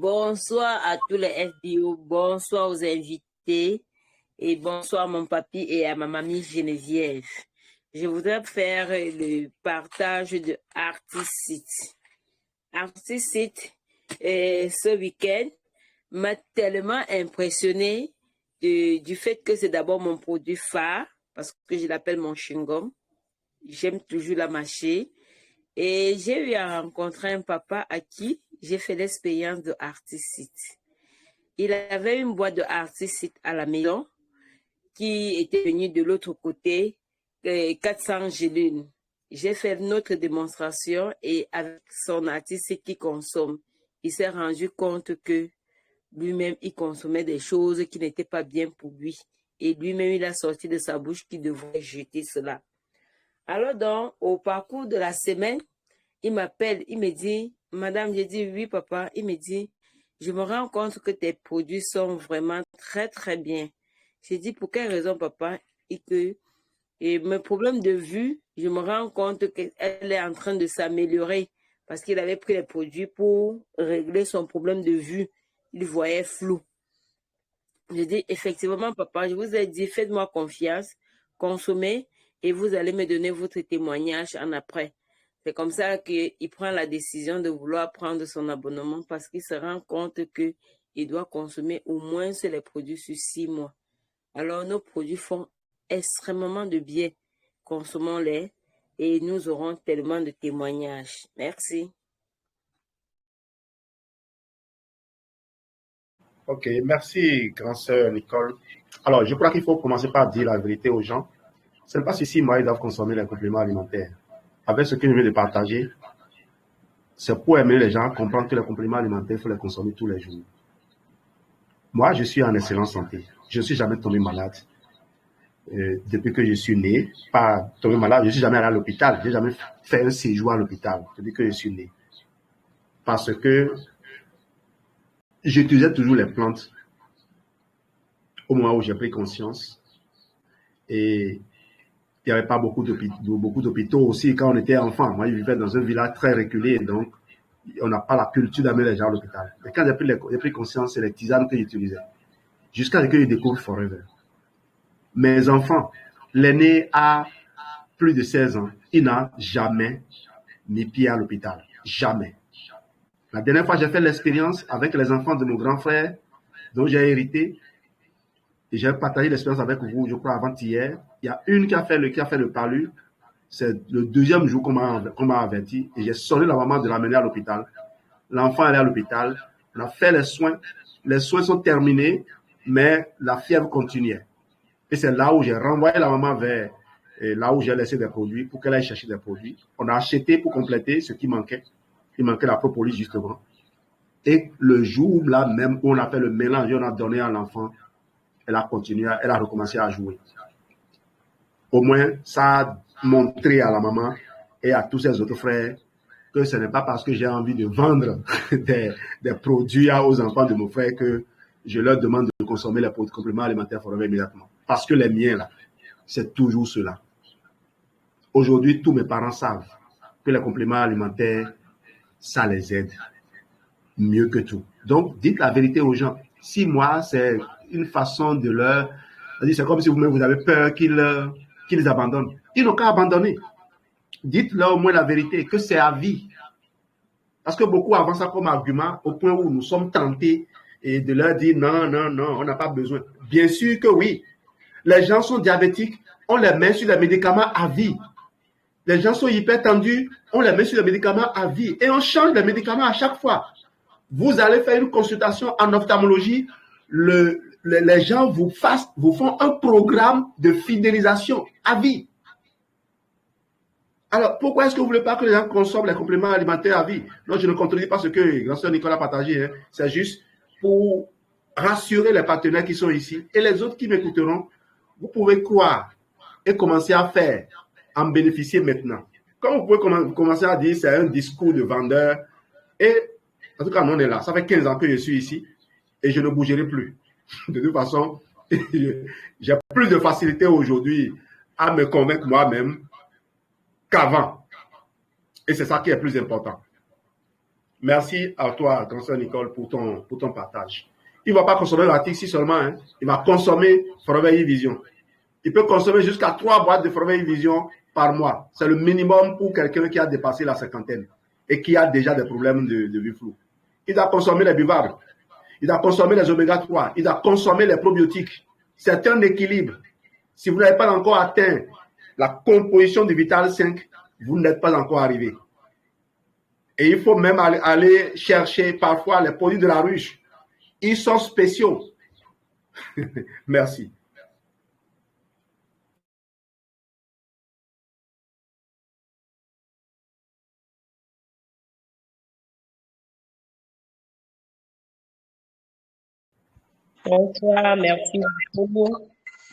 Bonsoir à tous les FBO, bonsoir aux invités et bonsoir à mon papy et à ma mamie Geneviève. Je voudrais faire le partage de Artisite. Artisite, ce week-end, m'a tellement impressionné du fait que c'est d'abord mon produit phare, parce que je l'appelle mon chewing-gum. J'aime toujours la mâcher. Et j'ai eu à rencontrer un papa à qui j'ai fait l'expérience de Artisite. Il avait une boîte de Artisite à la maison qui était venue de l'autre côté, 400 gélules. J'ai fait notre démonstration et avec son artiste qui consomme, il s'est rendu compte que lui-même, il consommait des choses qui n'étaient pas bien pour lui. Et lui-même, il a sorti de sa bouche qu'il devrait jeter cela. Alors donc, au parcours de la semaine, il m'appelle, il me dit, Madame, j'ai dit, oui, papa. Il me dit, je me rends compte que tes produits sont vraiment très, très bien. J'ai dit, pour quelle raison, papa? Et mes problèmes de vue, je me rends compte qu'elle est en train de s'améliorer parce qu'il avait pris les produits pour régler son problème de vue. Il voyait flou. J'ai dit, effectivement, papa, je vous ai dit, faites-moi confiance, consommez et vous allez me donner votre témoignage en après. C'est comme ça qu'il prend la décision de vouloir prendre son abonnement parce qu'il se rend compte qu'il doit consommer au moins les produits sur 6 mois. Alors, nos produits font extrêmement de bien. Consommons-les et nous aurons tellement de témoignages. Merci. Ok, merci, grand sœur Nicole. Alors, je crois qu'il faut commencer par dire la vérité aux gens. Ce n'est pas si 6 mois ils doivent consommer les compléments alimentaires. Avec ce que je viens de partager, c'est pour aimer les gens comprendre que les compléments alimentaires, il faut les consommer tous les jours. Moi, je suis en excellente santé. Je ne suis jamais tombé malade. Depuis que je suis né, pas tombé malade, je ne suis jamais allé à l'hôpital. Je n'ai jamais fait un séjour à l'hôpital depuis que je suis né. Parce que j'utilisais toujours les plantes au moment où j'ai pris conscience. Et il n'y avait pas beaucoup d'hôpitaux aussi quand on était enfant. Moi, je vivais dans un village très reculé, donc on n'a pas la culture d'amener les gens à l'hôpital. Mais quand j'ai pris conscience, c'est les tisanes que j'utilisais. Jusqu'à ce que je découvre Forever. Mes enfants, l'aîné a plus de 16 ans, il n'a jamais mis pied à l'hôpital. Jamais. La dernière fois, j'ai fait l'expérience avec les enfants de mon grand frère, dont j'ai hérité. Et j'ai partagé l'expérience avec vous, je crois, avant-hier. Il y a une qui a fait le palu. C'est le deuxième jour qu'on m'a averti. Et j'ai sonné la maman de l'amener à l'hôpital. L'enfant est allé à l'hôpital. On a fait les soins. Les soins sont terminés, mais la fièvre continuait. Et c'est là où j'ai renvoyé la maman vers là où j'ai laissé des produits pour qu'elle aille chercher des produits. On a acheté pour compléter ce qui manquait. Il manquait la propolis, justement. Et le jour là même où on a fait le mélange, on a donné à l'enfant, elle a continué, elle a recommencé à jouer. Au moins, ça a montré à la maman et à tous ses autres frères que ce n'est pas parce que j'ai envie de vendre des produits aux enfants de mon frère que je leur demande de consommer les compléments alimentaires Forever immédiatement. Parce que les miens, là, c'est toujours cela. Aujourd'hui, tous mes parents savent que les compléments alimentaires, ça les aide mieux que tout. Donc, dites la vérité aux gens. 6 mois, c'est une façon de leur... C'est comme si vous-même, vous avez peur qu'ils abandonnent. Ils n'ont qu'à abandonner. Dites-leur au moins la vérité, que c'est à vie. Parce que beaucoup avancent ça comme argument au point où nous sommes tentés et de leur dire non, non, non, on n'a pas besoin. Bien sûr que oui. Les gens sont diabétiques, on les met sur les médicaments à vie. Les gens sont hypertendus, on les met sur les médicaments à vie. Et on change les médicaments à chaque fois. Vous allez faire une consultation en ophtalmologie, les gens vous font un programme de fidélisation à vie. Alors, pourquoi est-ce que vous ne voulez pas que les gens consomment les compléments alimentaires à vie? Non, je ne contredis pas ce que grand-sœur Nicolas a partagé. Hein. C'est juste pour rassurer les partenaires qui sont ici et les autres qui m'écouteront. Vous pouvez croire et commencer à faire, en bénéficier maintenant. Comme vous pouvez commencer à dire, c'est un discours de vendeur. Et en tout cas, nous, on est là. Ça fait 15 ans que je suis ici et je ne bougerai plus. De toute façon, j'ai plus de facilité aujourd'hui à me convaincre moi-même qu'avant. Et c'est ça qui est plus important. Merci à toi, grand sœur Nicole, pour ton partage. Il ne va pas consommer l'Artixi seulement, hein. Il va consommer Forever Vision. Il peut consommer jusqu'à 3 boîtes de Forever Vision par mois. C'est le minimum pour quelqu'un qui a dépassé la cinquantaine et qui a déjà des problèmes de vue floue. Il doit consommer les buvables. Il doit consommer les oméga 3. Il doit consommer les probiotiques. C'est un équilibre. Si vous n'avez pas encore atteint la composition du Vital 5, vous n'êtes pas encore arrivé. Et il faut même aller chercher parfois les produits de la ruche. Ils sont spéciaux. Merci. Bonsoir, merci beaucoup.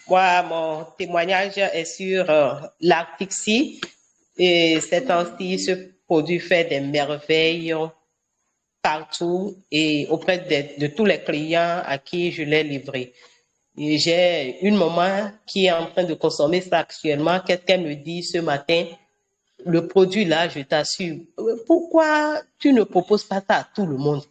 Moi, mon témoignage est sur l'Artixi. Et ces temps-ci, ce produit fait des merveilles partout et auprès de tous les clients à qui je l'ai livré. Et j'ai une maman qui est en train de consommer ça actuellement. Qu'est-ce qu'elle me dit ce matin? Le produit là, je t'assure. Pourquoi tu ne proposes pas ça à tout le monde?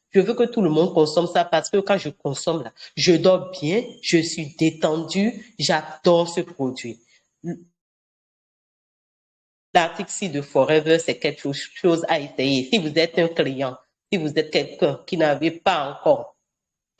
Je veux que tout le monde consomme ça parce que quand je consomme là, je dors bien, je suis détendue, j'adore ce produit. L'Artixi de Forever, c'est quelque chose à essayer. Si vous êtes un client, si vous êtes quelqu'un qui n'avait pas encore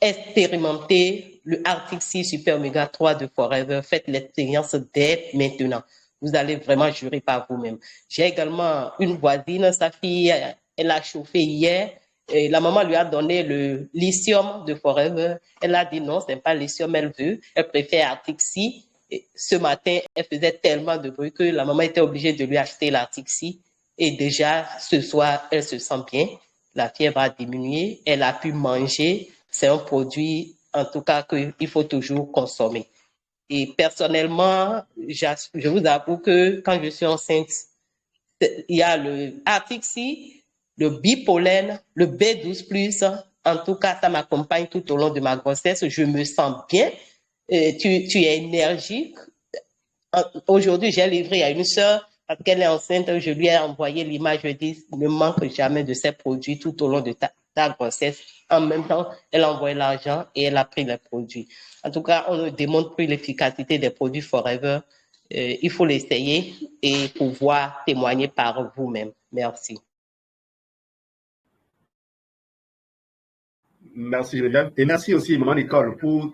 expérimenté le Artixi Super Omega 3 de Forever, faites l'expérience dès maintenant. Vous allez vraiment jurer par vous-même. J'ai également une voisine, sa fille, elle a chauffé hier. Et la maman lui a donné le lithium de Forever. Elle a dit non, c'est pas lithium, elle veut. Elle préfère Artixi. Et ce matin, elle faisait tellement de bruit que la maman était obligée de lui acheter l'Artixi. Et déjà, ce soir, elle se sent bien. La fièvre a diminué. Elle a pu manger. C'est un produit, en tout cas, qu'il faut toujours consommer. Et personnellement, je vous avoue que quand je suis enceinte, il y a le Artixi, le bipolène, le B12+. En tout cas, ça m'accompagne tout au long de ma grossesse. Je me sens bien. Tu es énergique. Aujourd'hui, j'ai livré à une sœur parce qu'elle est enceinte. Je lui ai envoyé l'image. Je dis, ne manque jamais de ces produits tout au long de ta grossesse. En même temps, elle a envoyé l'argent et elle a pris les produits. En tout cas, on ne démontre plus l'efficacité des produits Forever. Il faut l'essayer et pouvoir témoigner par vous-même. Merci. Merci Geneviève. Et merci aussi, maman Nicole, pour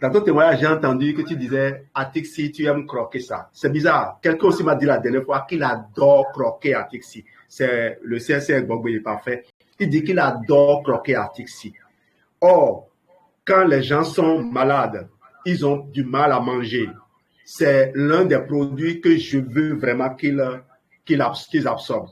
dans ton témoignage, j'ai entendu que tu disais, Artixi, tu aimes croquer ça. C'est bizarre. Quelqu'un aussi m'a dit la dernière fois qu'il adore croquer Artixi. C'est le CSR Gbogbo, il est parfait. Il dit qu'il adore croquer Artixi. Or, quand les gens sont malades, ils ont du mal à manger. C'est l'un des produits que je veux vraiment qu'ils absorbent.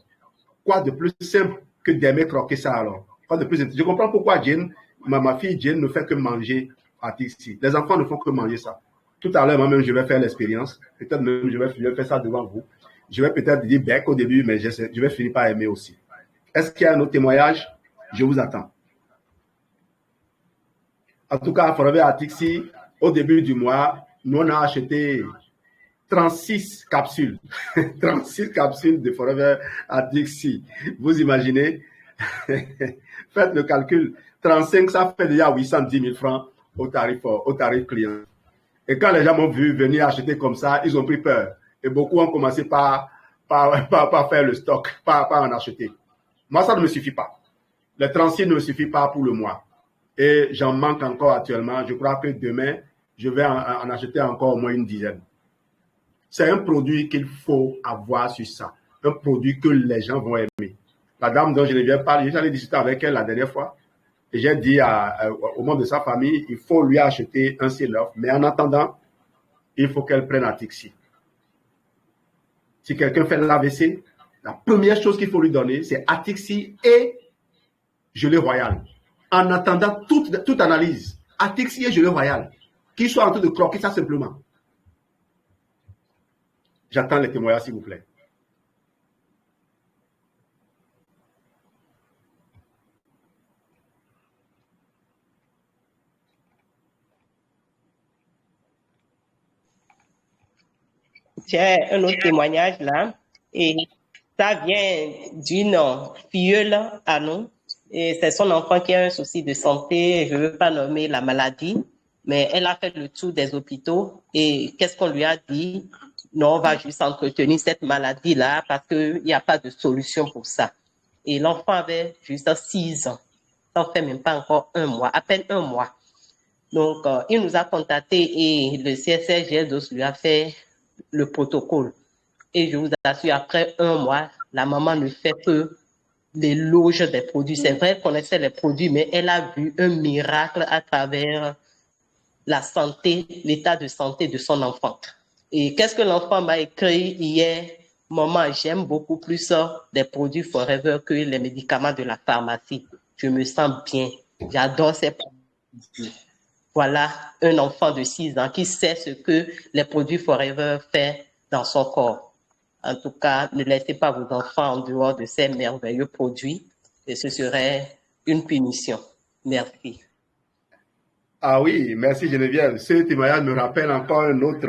Quoi de plus simple que d'aimer croquer ça alors? Quoi de plus simple? Je comprends pourquoi Jane, ma fille Jane ne fait que manger Artixi. Les enfants ne font que manger ça. Tout à l'heure, moi-même, je vais faire l'expérience. Peut-être même, je vais faire ça devant vous. Je vais peut-être dire bec au début, mais je vais finir par aimer aussi. Est-ce qu'il y a un autre témoignage? Je vous attends. En tout cas, Forever Artixi, au début du mois, nous on a acheté 36 capsules. 36 capsules de Forever Artixi. Vous imaginez? Faites le calcul. 35, ça fait déjà 810 000 francs au tarif client. Et quand les gens m'ont vu venir acheter comme ça, ils ont pris peur. Et beaucoup ont commencé par faire le stock, par en acheter. Moi, ça ne me suffit pas. Les 36 ne me suffit pas pour le mois. Et j'en manque encore actuellement. Je crois que demain, je vais en acheter encore au moins une dizaine. C'est un produit qu'il faut avoir sur ça. Un produit que les gens vont aimer. La dame dont je viens parler, j'allais discuter avec elle la dernière fois. Et j'ai dit au membre de sa famille, il faut lui acheter un seal-off. Mais en attendant, il faut qu'elle prenne Artixi. Si quelqu'un fait l'AVC, la première chose qu'il faut lui donner, c'est Artixi et gelée royale. En attendant toute analyse, Artixi et gelée royale, qu'il soit en train de croquer ça simplement. J'attends les témoignages, s'il vous plaît. J'ai un autre témoignage là. Et Ça vient d'une filleule à nous. Et c'est son enfant qui a un souci de santé. Je ne veux pas nommer la maladie, mais elle a fait le tour des hôpitaux. Et qu'est-ce qu'on lui a dit? Non, on va juste entretenir cette maladie-là parce qu'il n'y a pas de solution pour ça. Et l'enfant avait juste 6 ans. Ça ne fait même pas encore un mois, à peine un mois. Donc, il nous a contactés et le CSR GLDOS lui a fait le protocole. Et je vous assure, après un mois, la maman ne fait que l'éloge des produits. C'est vrai, elle connaissait les produits, mais elle a vu un miracle à travers la santé, l'état de santé de son enfant. Et qu'est-ce que l'enfant m'a écrit hier? Maman, j'aime beaucoup plus des produits Forever que les médicaments de la pharmacie. Je me sens bien. J'adore ces produits. Voilà un enfant de 6 ans qui sait ce que les produits Forever font dans son corps. En tout cas, ne laissez pas vos enfants en dehors de ces merveilleux produits et ce serait une punition. Merci. Ah oui, merci Geneviève. Ce témoignage me rappelle encore un autre.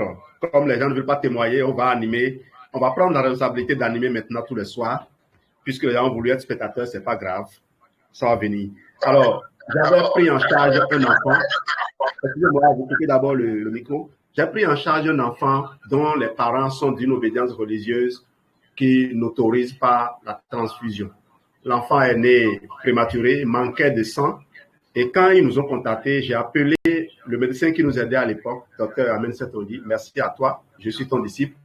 Comme les gens ne veulent pas témoigner, on va animer. On va prendre la responsabilité d'animer maintenant tous les soirs. Puisque les gens ont voulu être spectateurs, c'est pas grave. Ça va venir. Alors, j'avais pris en charge un enfant. Excusez-moi, vous coupez d'abord le micro. J'ai pris en charge un enfant dont les parents sont d'une obédience religieuse qui n'autorise pas la transfusion. L'enfant est né prématuré, manquait de sang. Et quand ils nous ont contactés, j'ai appelé le médecin qui nous aidait à l'époque, docteur Amen Setoli. Merci à toi, je suis ton disciple.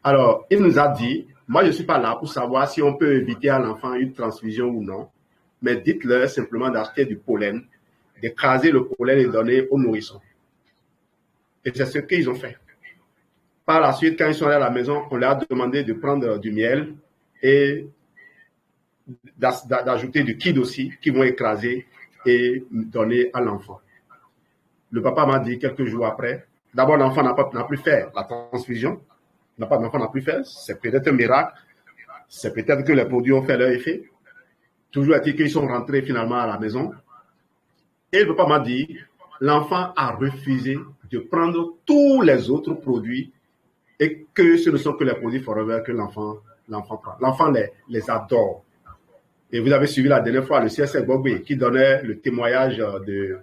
Alors, il nous a dit, moi je ne suis pas là pour savoir si on peut éviter à l'enfant une transfusion ou non, mais dites-leur simplement d'acheter du pollen, d'écraser le pollen et donner aux nourrissons. Et c'est ce qu'ils ont fait. Par la suite, quand ils sont allés à la maison, on leur a demandé de prendre du miel et d'ajouter du kid aussi, qu'ils vont écraser et donner à l'enfant. Le papa m'a dit quelques jours après, d'abord l'enfant n'a plus fait la transfusion, l'enfant n'a plus fait, c'est peut-être un miracle, c'est peut-être que les produits ont fait leur effet. Toujours est-il qu'ils sont rentrés finalement à la maison. Et le papa m'a dit, l'enfant a refusé de prendre tous les autres produits et que ce ne sont que les produits Forever que l'enfant prend. L'enfant les adore. Et vous avez suivi la dernière fois le CSR Bogbe qui donnait le témoignage de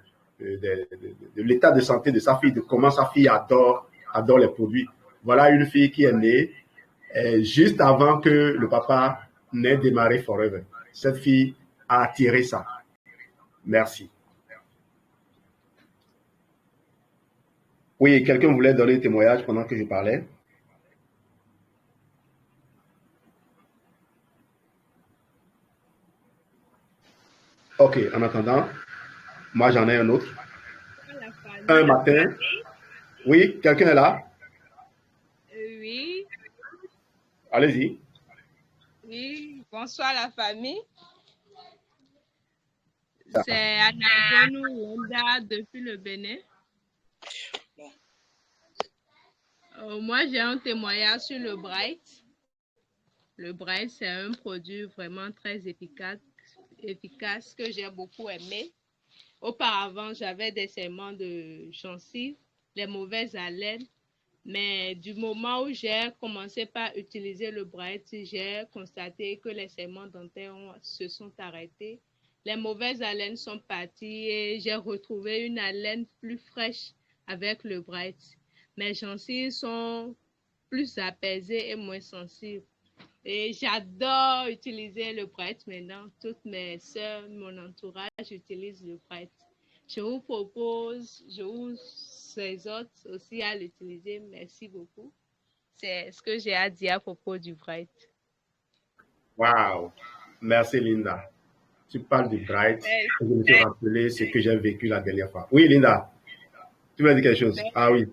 l'état de santé de sa fille, de comment sa fille adore les produits. Voilà une fille qui est née juste avant que le papa n'ait démarré Forever. Cette fille a attiré ça. Merci. Oui, quelqu'un voulait donner un témoignage pendant que je parlais. Ok, en attendant, moi j'en ai un autre. Un matin. Oui, quelqu'un est là? Oui. Allez-y. Oui, bonsoir la famille. C'est Anna Landa depuis le Bénin. Moi, j'ai un témoignage sur le Bright. Le Bright, c'est un produit vraiment très efficace que j'ai beaucoup aimé. Auparavant, j'avais des saignements de gencives, des mauvaises haleines, mais du moment où j'ai commencé par utiliser le Bright, j'ai constaté que les saignements dentaires se sont arrêtés. Les mauvaises haleines sont parties et j'ai retrouvé une haleine plus fraîche avec le Bright. Mes gencives sont plus apaisées et moins sensibles. Et j'adore utiliser le Bright maintenant. Toutes mes soeurs, mon entourage utilisent le Bright. Je vous propose, je vous exhorte aussi à l'utiliser. Merci beaucoup. C'est ce que j'ai à dire à propos du Bright. Wow. Merci Linda. Tu parles du Bright. Je me suis rappelé ce que j'ai vécu la dernière fois. Oui, Linda. Tu m'as dit quelque chose? Ah oui.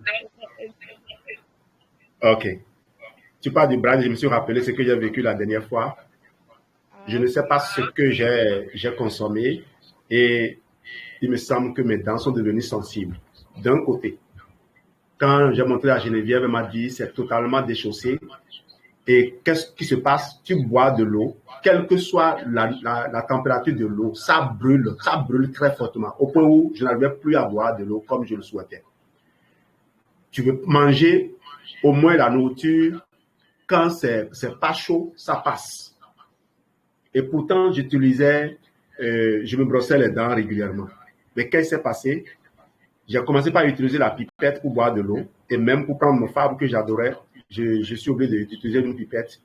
Ok. Tu parles du Bright, je me suis rappelé ce que j'ai vécu la dernière fois. Je ne sais pas ce que j'ai consommé et il me semble que mes dents sont devenues sensibles. D'un côté, quand j'ai montré à Geneviève, elle m'a dit c'est totalement déchaussé. Et qu'est-ce qui se passe? Tu bois de l'eau, quelle que soit la température de l'eau, ça brûle très fortement, au point où je n'arrivais plus à boire de l'eau comme je le souhaitais. Tu veux manger au moins la nourriture quand c'est pas chaud, ça passe. Et pourtant, j'utilisais, je me brossais les dents régulièrement. Mais qu'est-ce qui s'est passé? J'ai commencé par utiliser la pipette pour boire de l'eau. Et même pour prendre mon Fabre que j'adorais, je suis obligé d'utiliser une pipette.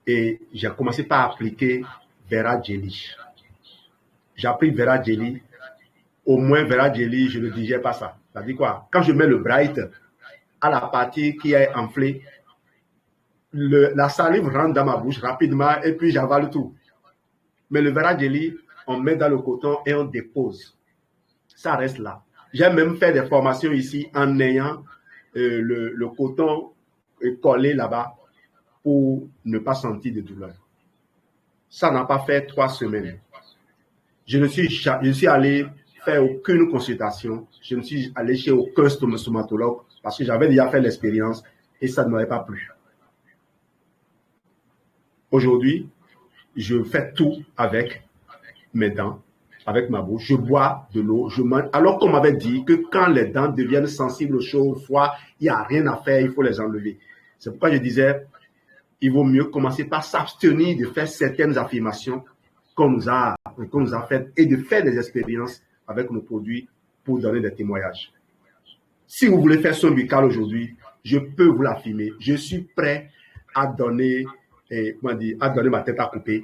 Et j'ai commencé par appliquer Vera Jelly. J'ai appris Vera Jelly. Au moins, Vera Jelly, je ne digère pas ça. Ça dit quoi? Quand je mets le Bright à la partie qui est enflée, la salive rentre dans ma bouche rapidement et puis j'avale tout. Mais le Vera Jelly, on met dans le coton et on dépose. Ça reste là. J'ai même fait des formations ici en ayant le coton collé là-bas pour ne pas sentir de douleur. Ça n'a pas fait 3 semaines. Je ne suis allé faire aucune consultation. Je ne suis allé chez aucun stomatologue parce que j'avais déjà fait l'expérience et ça ne m'avait pas plu. Aujourd'hui, je fais tout avec mes dents, avec ma bouche. Je bois de l'eau, je mange. Alors qu'on m'avait dit que quand les dents deviennent sensibles au chaud, au froid, il n'y a rien à faire, il faut les enlever. C'est pourquoi je disais, il vaut mieux commencer par s'abstenir de faire certaines affirmations qu'on nous a faites et de faire des expériences avec nos produits pour donner des témoignages. Si vous voulez faire son buccal aujourd'hui, je peux vous l'affirmer. Je suis prêt à donner, ma tête à couper.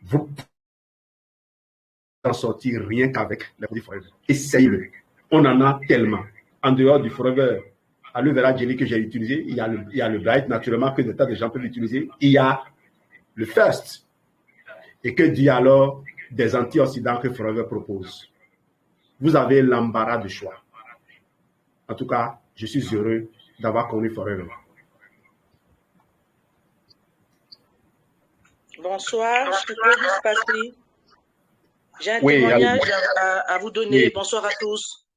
Vous en sortir rien qu'avec les produits Forever. Essayez-le. On en a tellement. En dehors du Forever, aloe vera jelly que j'ai utilisé, il y a le Bright, naturellement, que des tas de gens peuvent utiliser. Il y a le First. Et que dit alors des antioxydants que Forever propose? Vous avez l'embarras de choix. En tout cas, je suis heureux d'avoir connu Forever. Bonsoir, je peux vous passer. J'ai un témoignage à vous donner. Oui. Bonsoir à tous.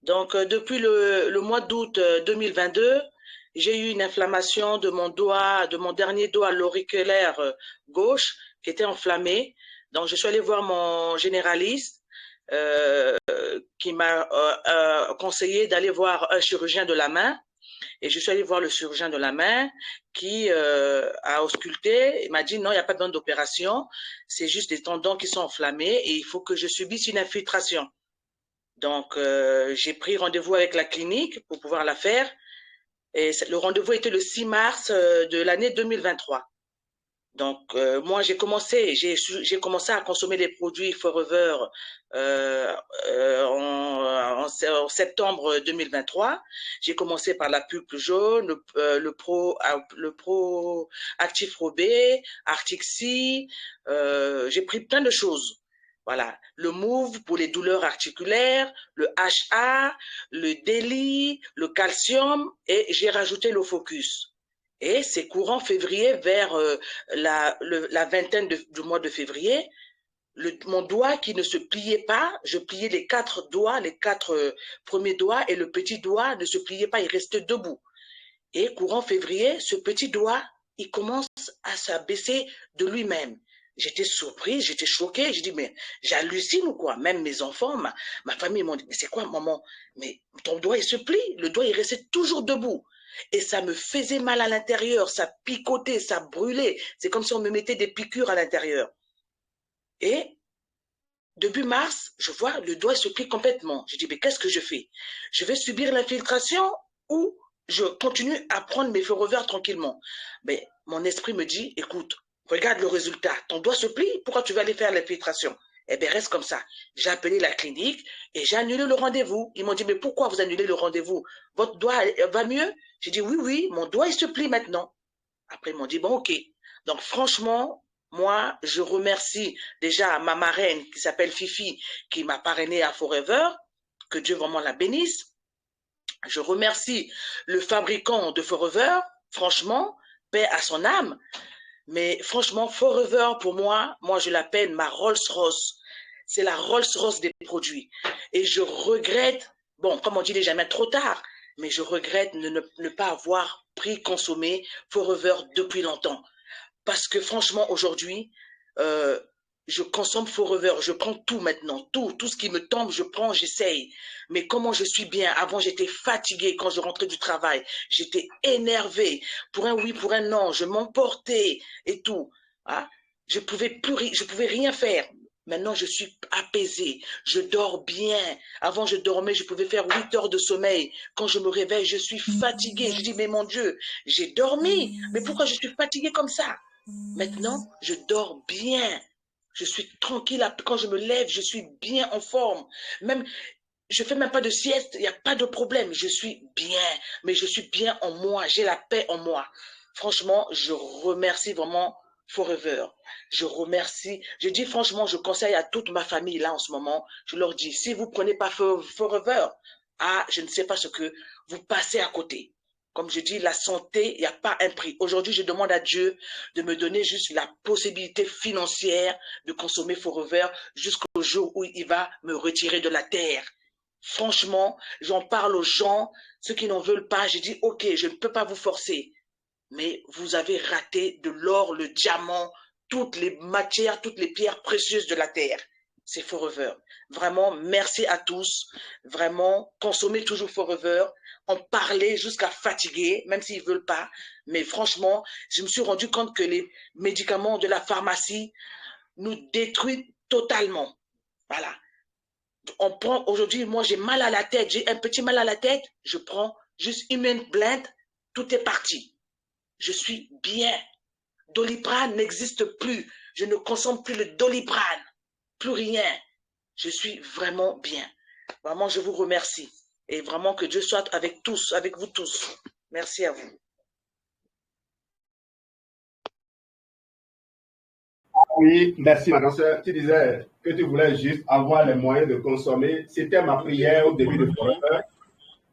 Donc, depuis le mois d'août 2022, j'ai eu une inflammation de mon doigt, de mon dernier doigt, l'auriculaire gauche, qui était enflammé. Donc, je suis allée voir mon généraliste qui m'a conseillé d'aller voir un chirurgien de la main. Et je suis allée voir le chirurgien de la main qui a ausculté. Il m'a dit non, il n'y a pas besoin d'opération. C'est juste des tendons qui sont enflammés et il faut que je subisse une infiltration. Donc, j'ai pris rendez-vous avec la clinique pour pouvoir la faire. Et le rendez-vous était le 6 mars de l'année 2023. Donc, moi, j'ai commencé à consommer les produits Forever en septembre 2023. J'ai commencé par la pulpe jaune, le Pro Active Pro B, Artixi. J'ai pris plein de choses. Voilà, le Move pour les douleurs articulaires, le HA, le Daily, le calcium et j'ai rajouté le Focus. Et c'est courant février vers la vingtaine du mois de février, mon doigt qui ne se pliait pas, je pliais les 4 doigts, les 4 premiers doigts et le petit doigt ne se pliait pas, il restait debout. Et courant février, ce petit doigt, il commence à s'abaisser de lui-même. J'étais surprise, j'étais choquée, je dis mais j'hallucine ou quoi? Même mes enfants, ma famille m'ont dit mais c'est quoi maman? Mais ton doigt il se plie, le doigt il restait toujours debout. Et ça me faisait mal à l'intérieur, ça picotait, ça brûlait. C'est comme si on me mettait des piqûres à l'intérieur. Et début mars, je vois le doigt se plie complètement. Je dis mais qu'est-ce que je fais? Je vais subir l'infiltration ou je continue à prendre mes Forever tranquillement? Mais mon esprit me dit écoute, regarde le résultat. Ton doigt se plie, pourquoi tu vas aller faire l'infiltration? Eh bien, reste comme ça. J'ai appelé la clinique et j'ai annulé le rendez-vous. Ils m'ont dit, mais pourquoi vous annulez le rendez-vous? Votre doigt va mieux? J'ai dit, oui, mon doigt, il se plie maintenant. Après, ils m'ont dit, bon, ok. Donc, franchement, moi, je remercie déjà ma marraine qui s'appelle Fifi, qui m'a parrainé à Forever. Que Dieu vraiment la bénisse. Je remercie le fabricant de Forever. Franchement, paix à son âme. Mais franchement, Forever, pour moi, je l'appelle ma Rolls-Royce. C'est la Rolls-Royce des produits. Et je regrette, bon, comme on dit, il n'est jamais trop tard, mais je regrette ne pas avoir consommé Forever depuis longtemps. Parce que franchement, aujourd'hui, je consomme Forever, je prends tout maintenant, tout ce qui me tombe, je prends, j'essaye. Mais comment je suis bien? Avant, j'étais fatiguée quand je rentrais du travail. J'étais énervée. Pour un oui, pour un non, je m'emportais et tout. Hein? Je pouvais rien faire. Maintenant, je suis apaisée. Je dors bien. Avant, je dormais, je pouvais faire 8 heures de sommeil. Quand je me réveille, je suis fatiguée. Je dis, mais mon Dieu, j'ai dormi. Mais pourquoi je suis fatiguée comme ça? Maintenant, je dors bien. Je suis tranquille. Quand je me lève, je suis bien en forme. Même, je fais même pas de sieste. Il n'y a pas de problème. Je suis bien. Mais je suis bien en moi. J'ai la paix en moi. Franchement, je remercie vraiment Forever. Je remercie. Je dis franchement, je conseille à toute ma famille là en ce moment. Je leur dis, si vous prenez pas Forever, ah, je ne sais pas ce que vous passez à côté. Comme je dis, la santé, il n'y a pas un prix. Aujourd'hui, je demande à Dieu de me donner juste la possibilité financière de consommer Forever jusqu'au jour où il va me retirer de la terre. Franchement, j'en parle aux gens, ceux qui n'en veulent pas, je dis, ok, je ne peux pas vous forcer, mais vous avez raté de l'or, le diamant, toutes les matières, toutes les pierres précieuses de la terre. C'est Forever. Vraiment, merci à tous. Vraiment, consommez toujours Forever. En parler jusqu'à fatiguer, même s'ils ne veulent pas. Mais franchement, je me suis rendu compte que les médicaments de la pharmacie nous détruisent totalement. Voilà. On prend aujourd'hui, moi j'ai mal à la tête, j'ai un petit mal à la tête, je prends juste une blend, tout est parti. Je suis bien. Doliprane n'existe plus. Je ne consomme plus le Doliprane. Plus rien. Je suis vraiment bien. Vraiment, je vous remercie. Et vraiment que Dieu soit avec tous, avec vous tous. Merci à vous. Oui, merci, ma soeur. Tu disais que tu voulais juste avoir les moyens de consommer. C'était ma prière au début de Forever.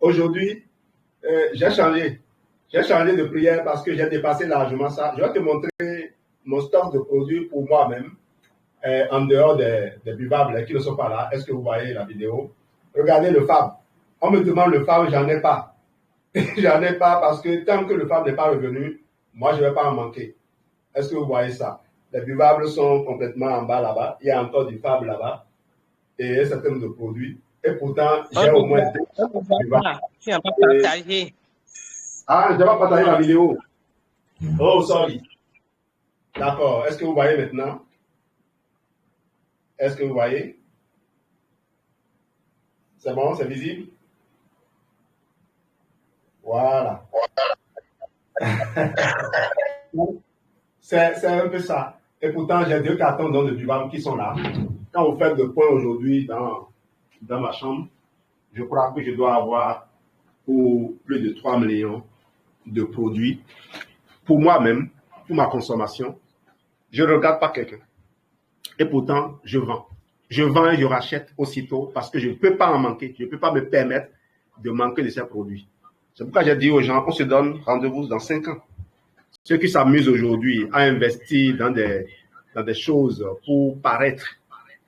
Aujourd'hui, j'ai changé. J'ai changé de prière parce que j'ai dépassé largement ça. Je vais te montrer mon stock de produits pour moi-même, en dehors des buvables qui ne sont pas là. Est-ce que vous voyez la vidéo? Regardez le FAB. On me demande le FAB, j'en ai pas. J'en ai pas parce que tant que le FAB n'est pas revenu, moi, je ne vais pas en manquer. Est-ce que vous voyez ça? Les buvables sont complètement en bas là-bas. Il y a encore du FAB là-bas et un certain nombre de produits. Et pourtant, j'ai au moins deux buvables. Tu n'as pas partagé. Ah, je vais partager la vidéo. Oh, sorry. D'accord. Est-ce que vous voyez maintenant? Est-ce que vous voyez? C'est bon, c'est visible? Voilà. C'est un peu ça. Et pourtant, j'ai 2 cartons de buvables qui sont là. Quand vous faites le point aujourd'hui dans ma chambre, je crois que je dois avoir pour plus de 3 millions de produits pour moi-même, pour ma consommation. Je ne regarde pas quelqu'un. Et pourtant, je vends. Je vends et je rachète aussitôt parce que je ne peux pas en manquer. Je ne peux pas me permettre de manquer de ces produits. C'est pourquoi j'ai dit aux gens, on se donne rendez-vous dans 5 ans. Ceux qui s'amusent aujourd'hui à investir dans des choses pour paraître,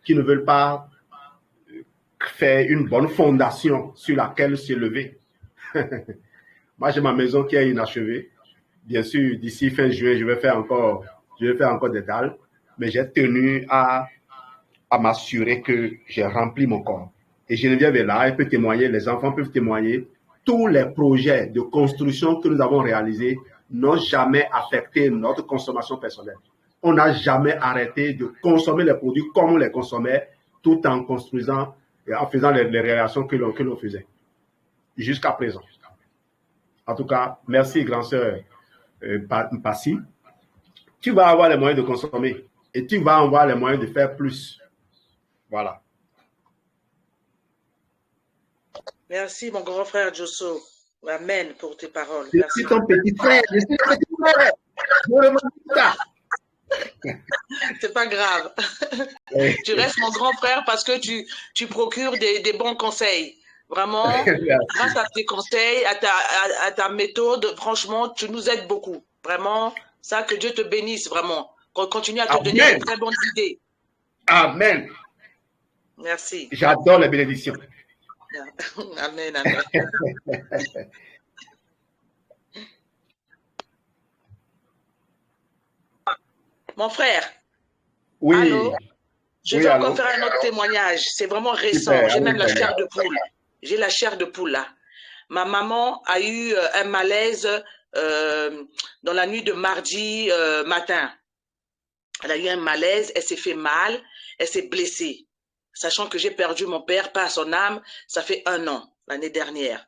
qui ne veulent pas faire une bonne fondation sur laquelle s'élever. Moi, j'ai ma maison qui est inachevée. Bien sûr, d'ici fin juin, je vais faire encore des dalles, mais j'ai tenu à m'assurer que j'ai rempli mon corps. Et Geneviève est là, elle peut témoigner, les enfants peuvent témoigner. Tous les projets de construction que nous avons réalisés n'ont jamais affecté notre consommation personnelle. On n'a jamais arrêté de consommer les produits comme on les consommait, tout en construisant et en faisant les réalisations que l'on faisait jusqu'à présent. En tout cas, merci, grand-sœur Passy. Tu vas avoir les moyens de consommer et tu vas avoir les moyens de faire plus. Voilà. Merci, mon grand frère Josso. Amen pour tes paroles. Je suis ton petit frère. Je suis ton petit frère. Je remercie ça. C'est pas grave. Tu restes mon grand frère parce que tu procures des bons conseils. Vraiment, grâce à tes conseils, à ta méthode, franchement, tu nous aides beaucoup. Vraiment, ça, que Dieu te bénisse, vraiment. Continue à te donner de très bonnes idées. Amen. Merci. J'adore les bénédictions. Amen, amen. Mon frère. Oui. Allô? Je Oui, vais allô? encore faire un autre témoignage. C'est vraiment récent. Super, J'ai même la allez-y. chair de poule. J'ai la chair de poule là. Ma maman a eu un malaise dans la nuit de mardi matin. Elle a eu un malaise, elle s'est fait mal, elle s'est blessée. Sachant que j'ai perdu mon père, pas à son âme, ça fait 1 an, l'année dernière.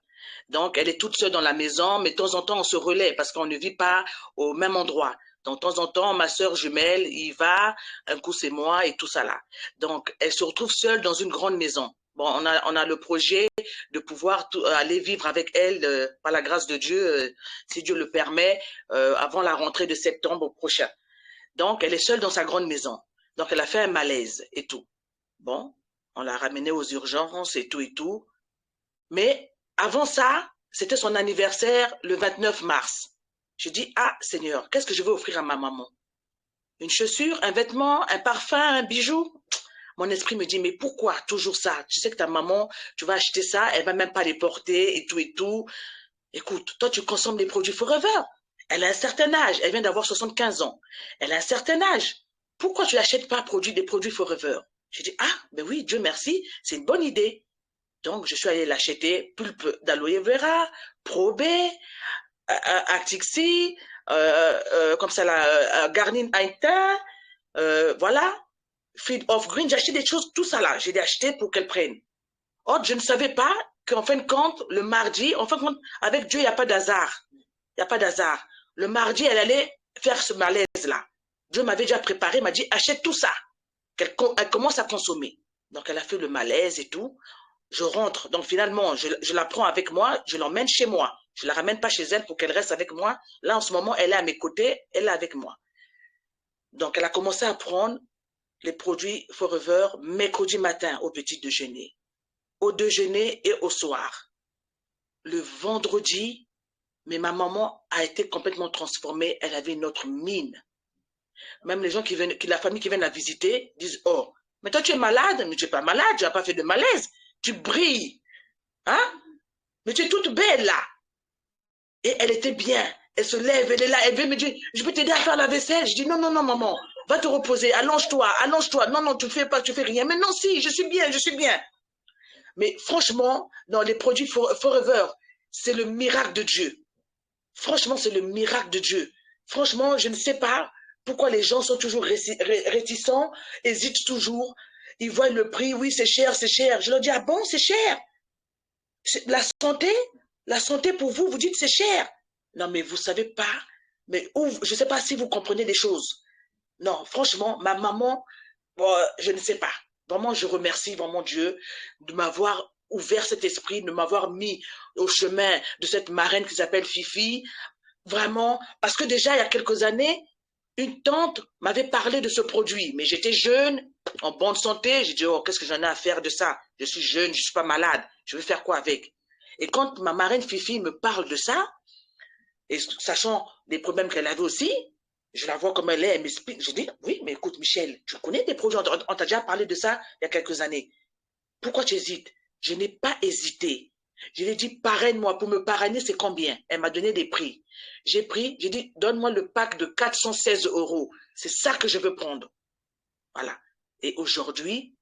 Donc, elle est toute seule dans la maison, mais de temps en temps, on se relaie parce qu'on ne vit pas au même endroit. Donc, de temps en temps, ma sœur jumelle y va, un coup c'est moi et tout ça là. Donc, elle se retrouve seule dans une grande maison. Bon, on a le projet de pouvoir aller vivre avec elle, par la grâce de Dieu, si Dieu le permet, avant la rentrée de septembre prochain. Donc, elle est seule dans sa grande maison. Donc, elle a fait un malaise et tout. Bon, on l'a ramenée aux urgences et tout et tout. Mais avant ça, c'était son anniversaire le 29 mars. Je dis, ah Seigneur, qu'est-ce que je vais offrir à ma maman? Une chaussure, un vêtement, un parfum, un bijou? Mon esprit me dit, mais pourquoi toujours ça? Tu sais que ta maman, tu vas acheter ça, elle va même pas les porter et tout et tout. Écoute, toi tu consommes des produits Forever. Elle a un certain âge, elle vient d'avoir 75 ans. Elle a un certain âge. Pourquoi tu n'achètes pas des produits Forever? Je dis, ah, ben oui, Dieu merci, c'est une bonne idée. Donc, je suis allée l'acheter, pulpe d'aloe vera, Pro B, Actixi, comme ça, Garnin Haïta, voilà, Feed of Green. J'ai acheté des choses, tout ça là, j'ai acheté pour qu'elle prenne. Or, je ne savais pas qu'en fin de compte, le mardi, en fin de compte, avec Dieu, il n'y a pas d'hasard. Il n'y a pas d'hasard. Le mardi, elle allait faire ce malaise-là. Dieu m'avait déjà préparé, m'a dit, achète tout ça. Elle commence à consommer. Donc, elle a fait le malaise et tout. Je rentre, donc finalement, je la prends avec moi, je l'emmène chez moi. Je ne la ramène pas chez elle pour qu'elle reste avec moi. Là, en ce moment, elle est à mes côtés, elle est avec moi. Donc, elle a commencé à prendre les produits Forever mercredi matin au petit déjeuner, au déjeuner et au soir. Le vendredi, mais ma maman a été complètement transformée. Elle avait une autre mine. Même les gens la famille qui vient la visiter disent, oh, mais toi tu es malade, mais tu n'es pas malade, tu n'as pas fait de malaise. Tu brilles. Hein? Mais tu es toute belle là. Et elle était bien. Elle se lève, elle est là, elle veut me dire, je peux t'aider à faire la vaisselle. Je dis, non, non, non, maman, va te reposer, allonge-toi, allonge-toi. Non, non, tu ne fais pas, tu fais rien. Mais non, si, je suis bien, je suis bien. Mais franchement, dans les produits Forever, c'est le miracle de Dieu. Franchement, c'est le miracle de Dieu. Franchement, je ne sais pas pourquoi les gens sont toujours réticents, hésitent toujours. Ils voient le prix, oui, c'est cher, c'est cher. Je leur dis, ah bon, c'est cher. La santé pour vous, vous dites c'est cher. Non, mais vous savez pas. Mais je ne sais pas si vous comprenez les choses. Non, franchement, ma maman, bon, je ne sais pas. Vraiment, je remercie vraiment Dieu de m'avoir ouvert cet esprit, de m'avoir mis au chemin de cette marraine qui s'appelle Fifi. Vraiment, parce que déjà, il y a quelques années, une tante m'avait parlé de ce produit, mais j'étais jeune, en bonne santé. J'ai dit, oh, qu'est-ce que j'en ai à faire de ça? Je suis jeune, je ne suis pas malade. Je vais faire quoi avec? Et quand ma marraine Fifi me parle de ça, et sachant les problèmes qu'elle avait aussi, je la vois comme elle est, elle m'explique. Je dis, oui, mais écoute, Michel, tu connais des projets, on t'a déjà parlé de ça il y a quelques années. Pourquoi tu hésites? Je n'ai pas hésité. Je lui ai dit, parraine-moi. Pour me parrainer, c'est combien? Elle m'a donné des prix. J'ai pris, j'ai dit, donne-moi le pack de 416 €. C'est ça que je veux prendre. Voilà. Et aujourd'hui,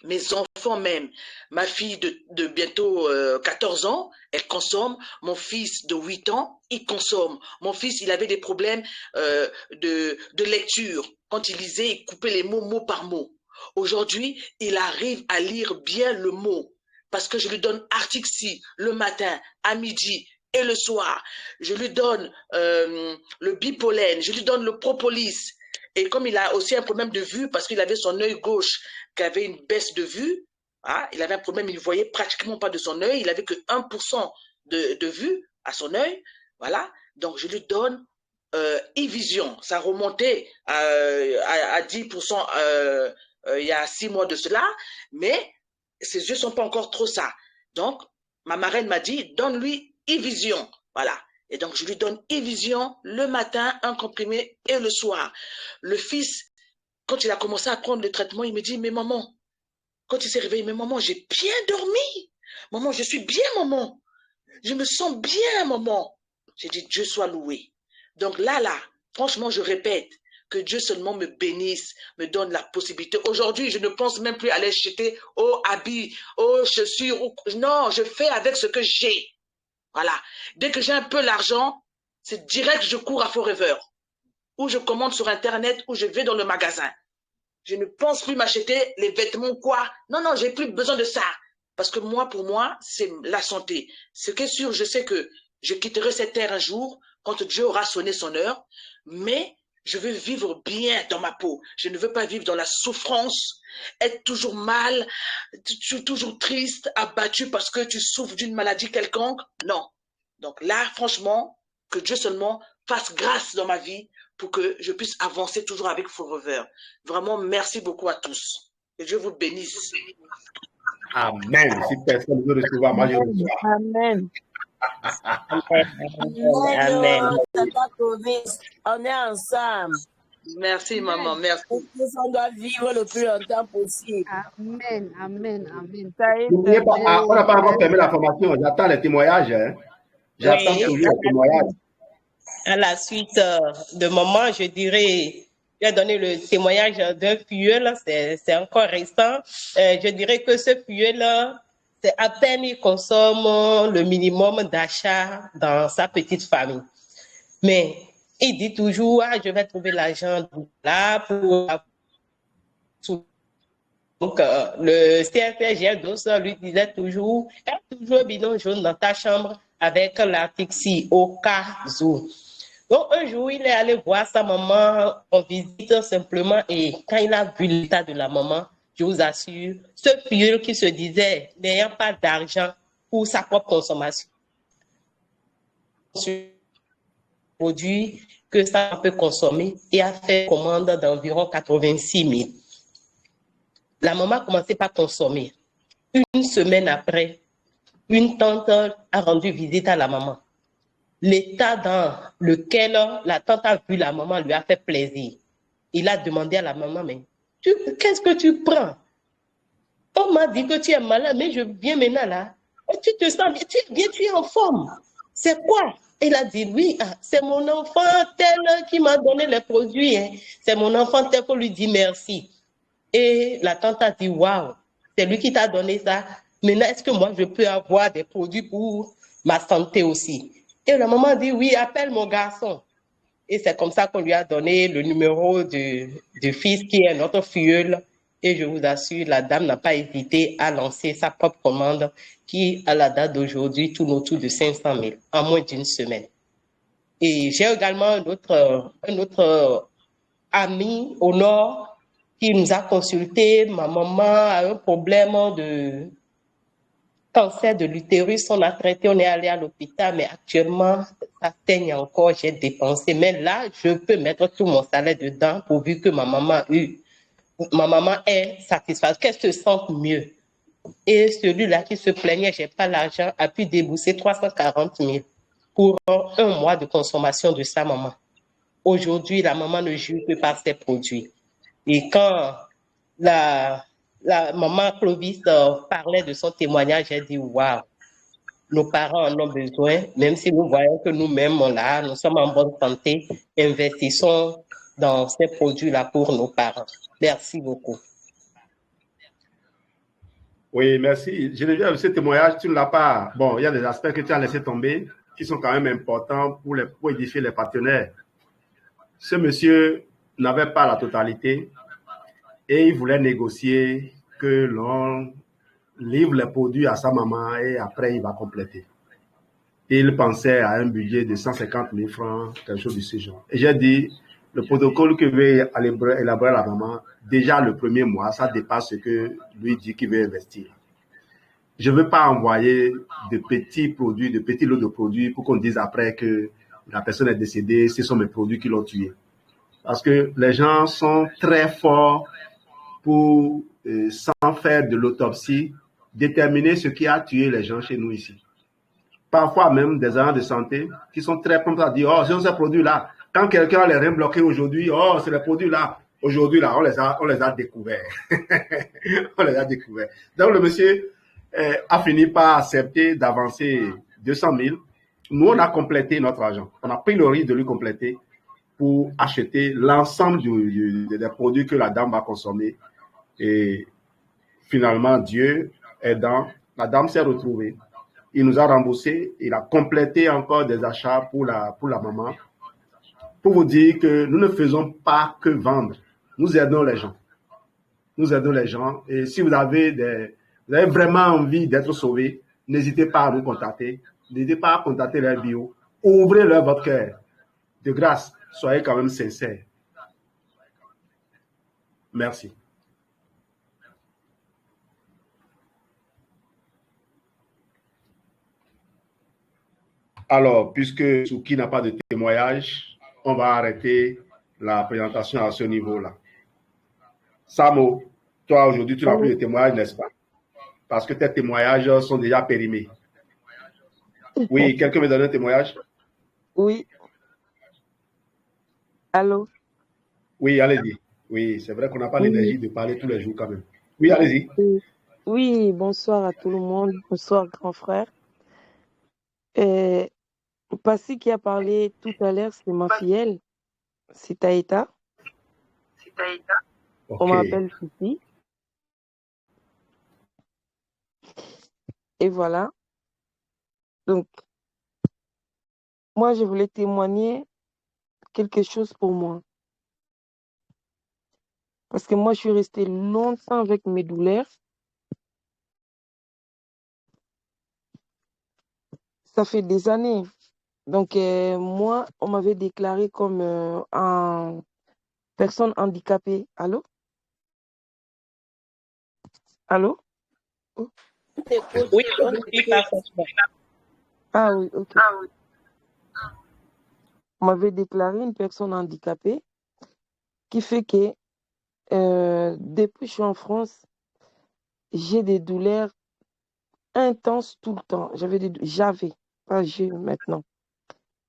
mes enfants même, ma fille de bientôt 14 ans, elle consomme. Mon fils de 8 ans, il consomme. Mon fils, il avait des problèmes de lecture. Quand il lisait, il coupait les mots mot par mot. Aujourd'hui, il arrive à lire bien le mot. Parce que je lui donne Artixi le matin, à midi et le soir. Je lui donne le bipolène, je lui donne le propolis. Et comme il a aussi un problème de vue, parce qu'il avait son œil gauche qui avait une baisse de vue, hein, il avait un problème, il ne voyait pratiquement pas de son œil, il n'avait que 1% de vue à son œil. Voilà. Donc, je lui donne e-vision. Ça remontait à 10% il y a 6 mois de cela, mais ses yeux ne sont pas encore trop ça. Donc, ma marraine m'a dit, donne-lui e-vision. Voilà. Et donc, je lui donne e-vision le matin, un comprimé, et le soir. Le fils, quand il a commencé à prendre le traitement, il me dit, mais maman, quand il s'est réveillé, mais maman, j'ai bien dormi. Maman, je suis bien, maman. Je me sens bien, maman. J'ai dit, Dieu soit loué. Donc là, franchement, je répète, Que Dieu seulement me bénisse, me donne la possibilité. Aujourd'hui, je ne pense même plus aller acheter habits, chaussures. Non, je fais avec ce que j'ai. Voilà. Dès que j'ai un peu l'argent, c'est direct, je cours à Forever. Ou je commande sur Internet, ou je vais dans le magasin. Je ne pense plus m'acheter les vêtements, quoi. Non, non, j'ai plus besoin de ça. Parce que moi, pour moi, c'est la santé. Ce qui est sûr, je sais que je quitterai cette terre un jour, quand Dieu aura sonné son heure, mais je veux vivre bien dans ma peau. Je ne veux pas vivre dans la souffrance, être toujours mal, toujours triste, abattu parce que tu souffres d'une maladie quelconque. Non. Donc là, franchement, que Dieu seulement fasse grâce dans ma vie pour que je puisse avancer toujours avec Forever. Vraiment, merci beaucoup à tous. Que Dieu vous bénisse. Amen. Si personne veut recevoir, moi je reçois. Amen. Amen. On est ensemble. Merci, maman. Merci. On doit vivre le plus longtemps possible. Amen. Amen. Amen. N'oubliez pas, on n'a pas encore fermé la formation. J'attends les témoignages. Hein. J'attends Oui. toujours les témoignages. À la suite de maman, je dirais, j'ai donné le témoignage d'un filleul, c'est encore récent. Je dirais que ce filleul-là, c'est à peine il consomme le minimum d'achat dans sa petite famille. Mais il dit toujours, ah, je vais trouver l'argent là pour... Donc, le CFGL DOS lui disait toujours, il y a toujours un bidon jaune dans ta chambre avec l'article ci, au cas où. Donc, un jour, il est allé voir sa maman en visite simplement et quand il a vu l'état de la maman, je vous assure, ce filleul qui se disait n'ayant pas d'argent pour sa propre consommation, produit que ça peut consommer et a fait commande d'environ 86 000. La maman a commencé par consommer. Une semaine après, une tante a rendu visite à la maman. L'état dans lequel la tante a vu la maman lui a fait plaisir. Il a demandé à la maman, mais qu'est-ce que tu prends? On m'a dit que tu es malade, mais je viens maintenant là. Tu te sens bien, tu es en forme. C'est quoi? Il a dit, oui, c'est mon enfant tel qui m'a donné les produits. Hein. C'est mon enfant tel qu'on lui dit merci. Et la tante a dit, waouh, c'est lui qui t'a donné ça. Maintenant, est-ce que moi, je peux avoir des produits pour ma santé aussi? Et la maman dit, oui, appelle mon garçon. Et c'est comme ça qu'on lui a donné le numéro du fils qui est notre filleul. Et je vous assure, la dame n'a pas hésité à lancer sa propre commande qui, à la date d'aujourd'hui, tourne autour de 500 000 en moins d'une semaine. Et j'ai également un autre ami au nord qui nous a consulté. Ma maman a un problème de cancer de l'utérus. On a traité, on est allé à l'hôpital, mais actuellement, ça saigne encore. J'ai dépensé. Mais là, je peux mettre tout mon salaire dedans pourvu que ma maman est satisfaite, qu'elle se sente mieux. Et celui-là qui se plaignait, j'ai pas l'argent, a pu débourser 340 000 pour un mois de consommation de sa maman. Aujourd'hui, la maman ne joue que par ses produits. Et quand la maman Clovis parlait de son témoignage, j'ai dit, waouh, nos parents en ont besoin, même si nous voyons que nous-mêmes, là, nous sommes en bonne santé, investissons dans ces produits-là pour nos parents. Merci beaucoup. Oui, merci. Geneviève, ce témoignage, tu ne l'as pas. Bon, il y a des aspects que tu as laissé tomber qui sont quand même importants pour édifier les partenaires. Ce monsieur n'avait pas la totalité et il voulait négocier que l'on livre les produits à sa maman et après il va compléter. Il pensait à un budget de 150 000 francs, quelque chose de ce genre. Et j'ai dit, le protocole que veut élaborer la maman, déjà le premier mois, ça dépasse ce que lui dit qu'il veut investir. Je ne veux pas envoyer de petits produits, de petits lots de produits pour qu'on dise après que la personne est décédée, ce sont mes produits qui l'ont tué. Parce que les gens sont très forts pour, sans faire de l'autopsie, déterminer ce qui a tué les gens chez nous ici. Parfois même des agents de santé qui sont très prompts à dire, oh, ce sont ces produits-là. Quand quelqu'un a les reins bloqués aujourd'hui, oh, c'est les produits-là. Aujourd'hui, là, on les a découverts. On les a découverts. Donc, le monsieur a fini par accepter d'avancer 200 000. Nous, on a complété notre argent. On a pris le risque de lui compléter. pour acheter l'ensemble des produits que la dame va consommer. Et finalement, Dieu aidant, la dame s'est retrouvée. Il nous a remboursé, il a complété encore des achats pour la maman. Pour vous dire que nous ne faisons pas que vendre, nous aidons les gens. Nous aidons les gens. Et si vous avez vraiment envie d'être sauvé, n'hésitez pas à nous contacter. N'hésitez pas à contacter leur bio. Ouvrez-leur votre cœur. De grâce, soyez quand même sincères. Merci. Alors, puisque Souki n'a pas de témoignage, on va arrêter la présentation à ce niveau-là. Samo, toi aujourd'hui, tu n'as plus de témoignage, n'est-ce pas? Parce que tes témoignages sont déjà périmés. Oui, quelqu'un me donne un témoignage? Oui. Allô? Oui, allez-y. Oui, c'est vrai qu'on n'a pas l'énergie de parler tous les jours quand même. Oui, allez-y. Oui, bonsoir à tout le monde. Bonsoir, grand frère. Passy qui a parlé tout à l'heure, c'est ma filleule. C'est Taïta. Okay. On m'appelle Fifi. Et voilà. Donc, moi, je voulais témoigner quelque chose pour moi. Parce que moi, je suis restée longtemps avec mes douleurs. Ça fait des années. Donc, moi, on m'avait déclaré comme une personne handicapée. Allô? Allô? Oui, on écoute parfaitement. Ah oui, ok. On m'avait déclaré une personne handicapée qui fait que depuis que je suis en France, j'ai des douleurs intenses tout le temps. Pas j'ai maintenant.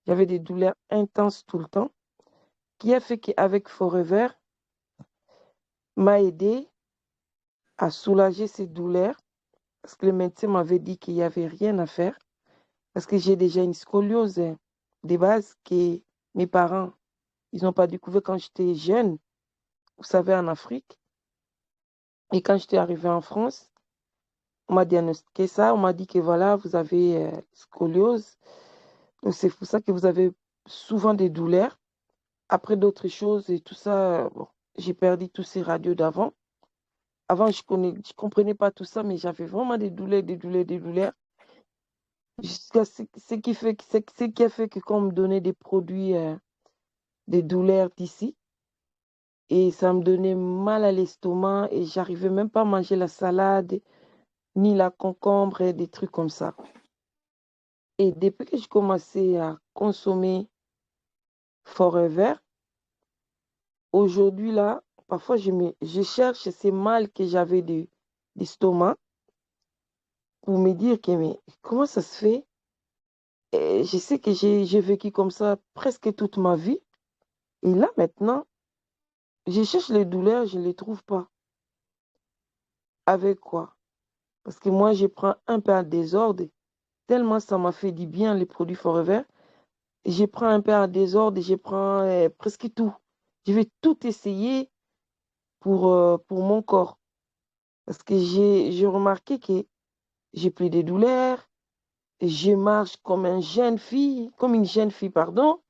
J'avais des douleurs intenses tout le temps, qui a fait qu'avec Forever, m'a aidé à soulager ces douleurs, parce que le médecin m'avait dit qu'il n'y avait rien à faire, parce que j'ai déjà une scoliose des bases que mes parents, ils n'ont pas découvert quand j'étais jeune, vous savez, en Afrique. Et quand j'étais arrivée en France, on m'a diagnostiqué ça, on m'a dit que voilà, vous avez scoliose. Donc c'est pour ça que vous avez souvent des douleurs. Après d'autres choses et tout ça, bon, j'ai perdu tous ces radios d'avant. Avant, je comprenais pas tout ça, mais j'avais vraiment des douleurs. Jusqu'à ce qui a fait que quand on me donnait des produits, des douleurs d'ici, et ça me donnait mal à l'estomac et j'arrivais même pas à manger la salade, ni la concombre et des trucs comme ça. Et depuis que je commençais à consommer Forever, aujourd'hui là, parfois je cherche ces mal que j'avais d'estomac pour me dire que mais comment ça se fait? Et je sais que j'ai vécu comme ça presque toute ma vie. Et là maintenant, je cherche les douleurs, je ne les trouve pas. Avec quoi? Parce que moi, je prends un peu à désordre. Tellement ça m'a fait du bien, les produits Forever. Je prends un peu à désordre, je prends presque tout. Je vais tout essayer pour mon corps. Parce que j'ai remarqué que j'ai plus de douleurs. Je marche comme une jeune fille, pardon.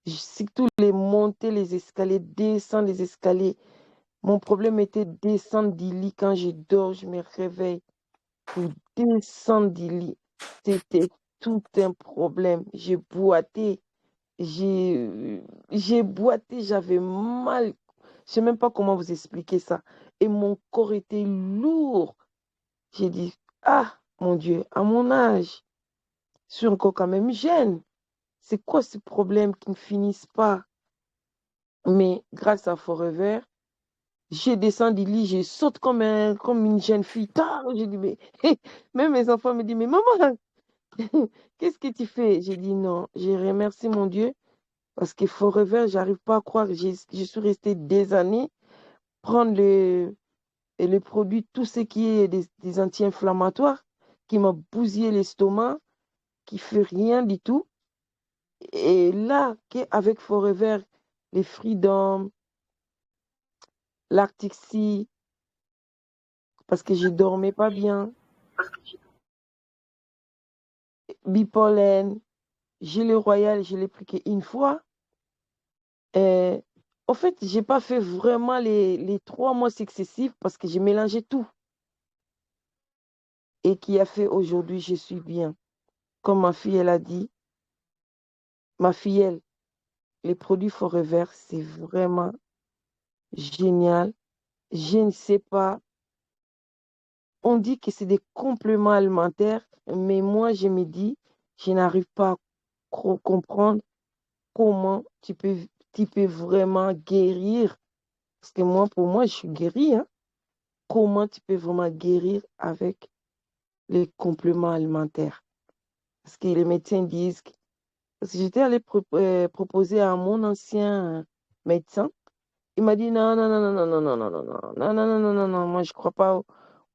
Surtout les montées, les escaliers, descendre les escaliers. Mon problème était descendre du lit quand je dors, je me réveille. Pour descendre du lit, c'était tout un problème. J'ai boité, j'avais mal. Je sais même pas comment vous expliquer ça. Et mon corps était lourd. J'ai dit, ah, mon Dieu, à mon âge, je suis encore quand même jeune. C'est quoi ce problème qui ne finissent pas? Mais grâce à Forever, je descends du lit, je saute comme une jeune fille. J'ai dit, mais même mes enfants me disent, mais maman, qu'est-ce que tu fais? J'ai dit non, je remercie mon Dieu parce que Forever, j'arrive pas à croire. Je suis restée des années prendre le produit, tout ce qui est des anti-inflammatoires, qui m'a bousillé l'estomac, qui fait rien du tout. Et là, avec Forever, les Freedom, l'Artixi, parce que je dormais pas bien, Bipollen, Gilet Royal, je l'ai pris qu'une fois. En fait, j'ai pas fait vraiment les 3 mois successifs parce que j'ai mélangé tout. Et qui a fait aujourd'hui, je suis bien. Comme ma fille, elle a dit, ma fille, les produits Forever, c'est vraiment génial. Je ne sais pas. On dit que c'est des compléments alimentaires, mais moi, je me dis, je n'arrive pas à comprendre comment tu peux vraiment guérir. Parce que moi, pour moi, je suis guérie, hein. Comment tu peux vraiment guérir avec les compléments alimentaires? Parce que les médecins disent parce que j'étais allée proposer à mon ancien médecin. Il m'a dit non, non, non, non, non, non, non, non, non, non, non, non, non, non, non, moi je ne crois pas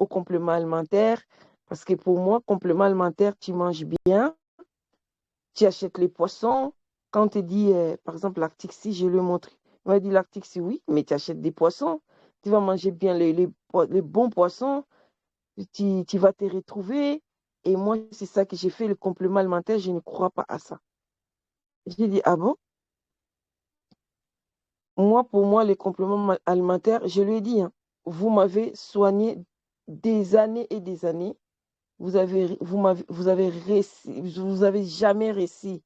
aux compléments alimentaires. Parce que pour moi, complément alimentaire, tu manges bien, tu achètes les poissons. Quand on te dit, par exemple, Lactixi, je lui ai montré. Il m'a dit Lactixi, oui, mais tu achètes des poissons. Tu vas manger bien les bons poissons. Tu vas te retrouver. Et moi, c'est ça que j'ai fait, le complément alimentaire, je ne crois pas à ça. J'ai dit, ah bon? Moi, pour moi, les compléments alimentaires, je lui ai dit, hein, vous m'avez soigné des années et des années. Vous avez jamais réussi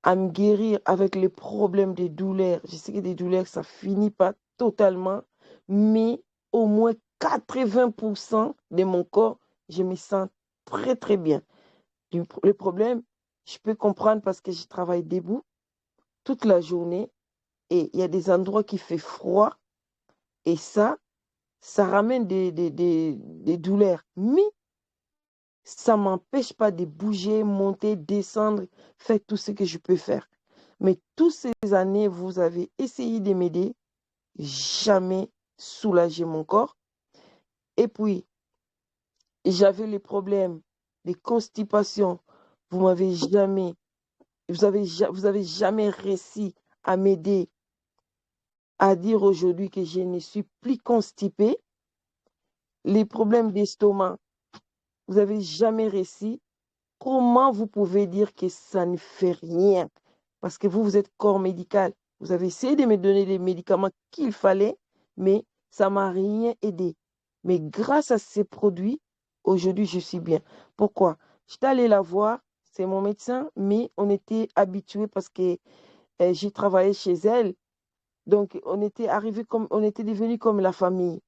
à me guérir avec les problèmes des douleurs. Je sais que des douleurs, ça finit pas totalement, mais au moins 80% de mon corps, je me sens très, très bien. Le problème, je peux comprendre parce que je travaille debout toute la journée et il y a des endroits qui fait froid et ça ramène des douleurs. Mais ça ne m'empêche pas de bouger, monter, descendre, faire tout ce que je peux faire. Mais toutes ces années, vous avez essayé de m'aider, jamais soulagé mon corps. Et puis, j'avais les problèmes de constipation. Vous avez jamais réussi à m'aider à dire aujourd'hui que je ne suis plus constipée. Les problèmes d'estomac, vous n'avez jamais réussi. Comment vous pouvez dire que ça ne fait rien? Parce que vous êtes corps médical. Vous avez essayé de me donner les médicaments qu'il fallait, mais ça ne m'a rien aidé. Mais grâce à ces produits, aujourd'hui, je suis bien. Pourquoi? J'étais allée la voir, c'est mon médecin, mais on était habitués parce que j'ai travaillé chez elle. Donc, on était devenus comme la famille.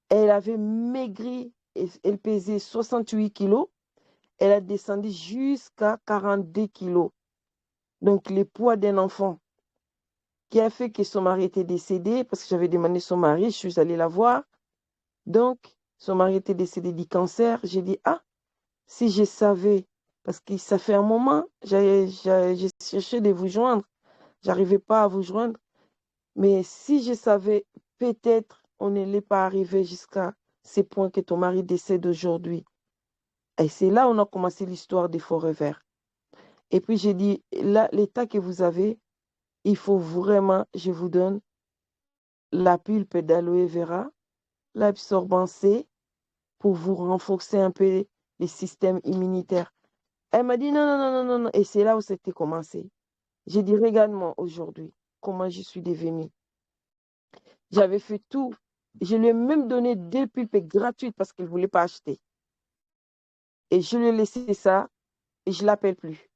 Elle avait maigri, elle pesait 68 kilos. Elle a descendu jusqu'à 42 kilos. Donc, le poids d'un enfant qui a fait que son mari était décédé, parce que j'avais demandé son mari, je suis allée la voir. Donc, son mari était décédé du cancer. J'ai dit, ah, si je savais, parce que ça fait un moment, j'ai cherché de vous joindre. J'arrivais pas à vous joindre. Mais si je savais, peut-être on n'allait pas arriver jusqu'à ces points que ton mari décède aujourd'hui. Et c'est là où on a commencé l'histoire des Forever. Et puis j'ai dit, là, l'état que vous avez, il faut vraiment, je vous donne la pulpe d'aloe vera, l'absorbant C, pour vous renforcer un peu le système immunitaire. Elle m'a dit non, non, non, non, non, non. Et c'est là où c'était commencé. J'ai dit, regarde-moi aujourd'hui, comment je suis devenue. J'avais fait tout. Je lui ai même donné 2 pulpes gratuites parce qu'elle ne voulait pas acheter. Et je lui ai laissé ça et je ne l'appelle plus.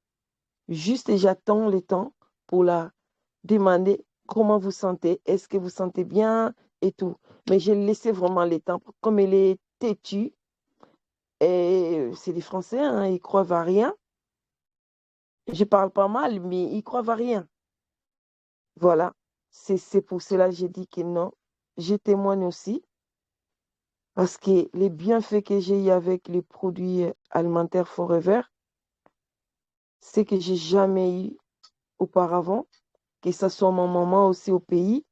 Juste, j'attends le temps pour la demander comment vous sentez, est-ce que vous sentez bien et tout. Mais j'ai laissé vraiment le temps. Comme elle est têtue, et c'est des Français, hein, ils croient à rien. Je parle pas mal, mais ils croient à rien. Voilà. C'est pour cela que j'ai dit que non. Je témoigne aussi. Parce que les bienfaits que j'ai eu avec les produits alimentaires Forever, c'est que j'ai jamais eu auparavant, que ce soit mon maman aussi au pays,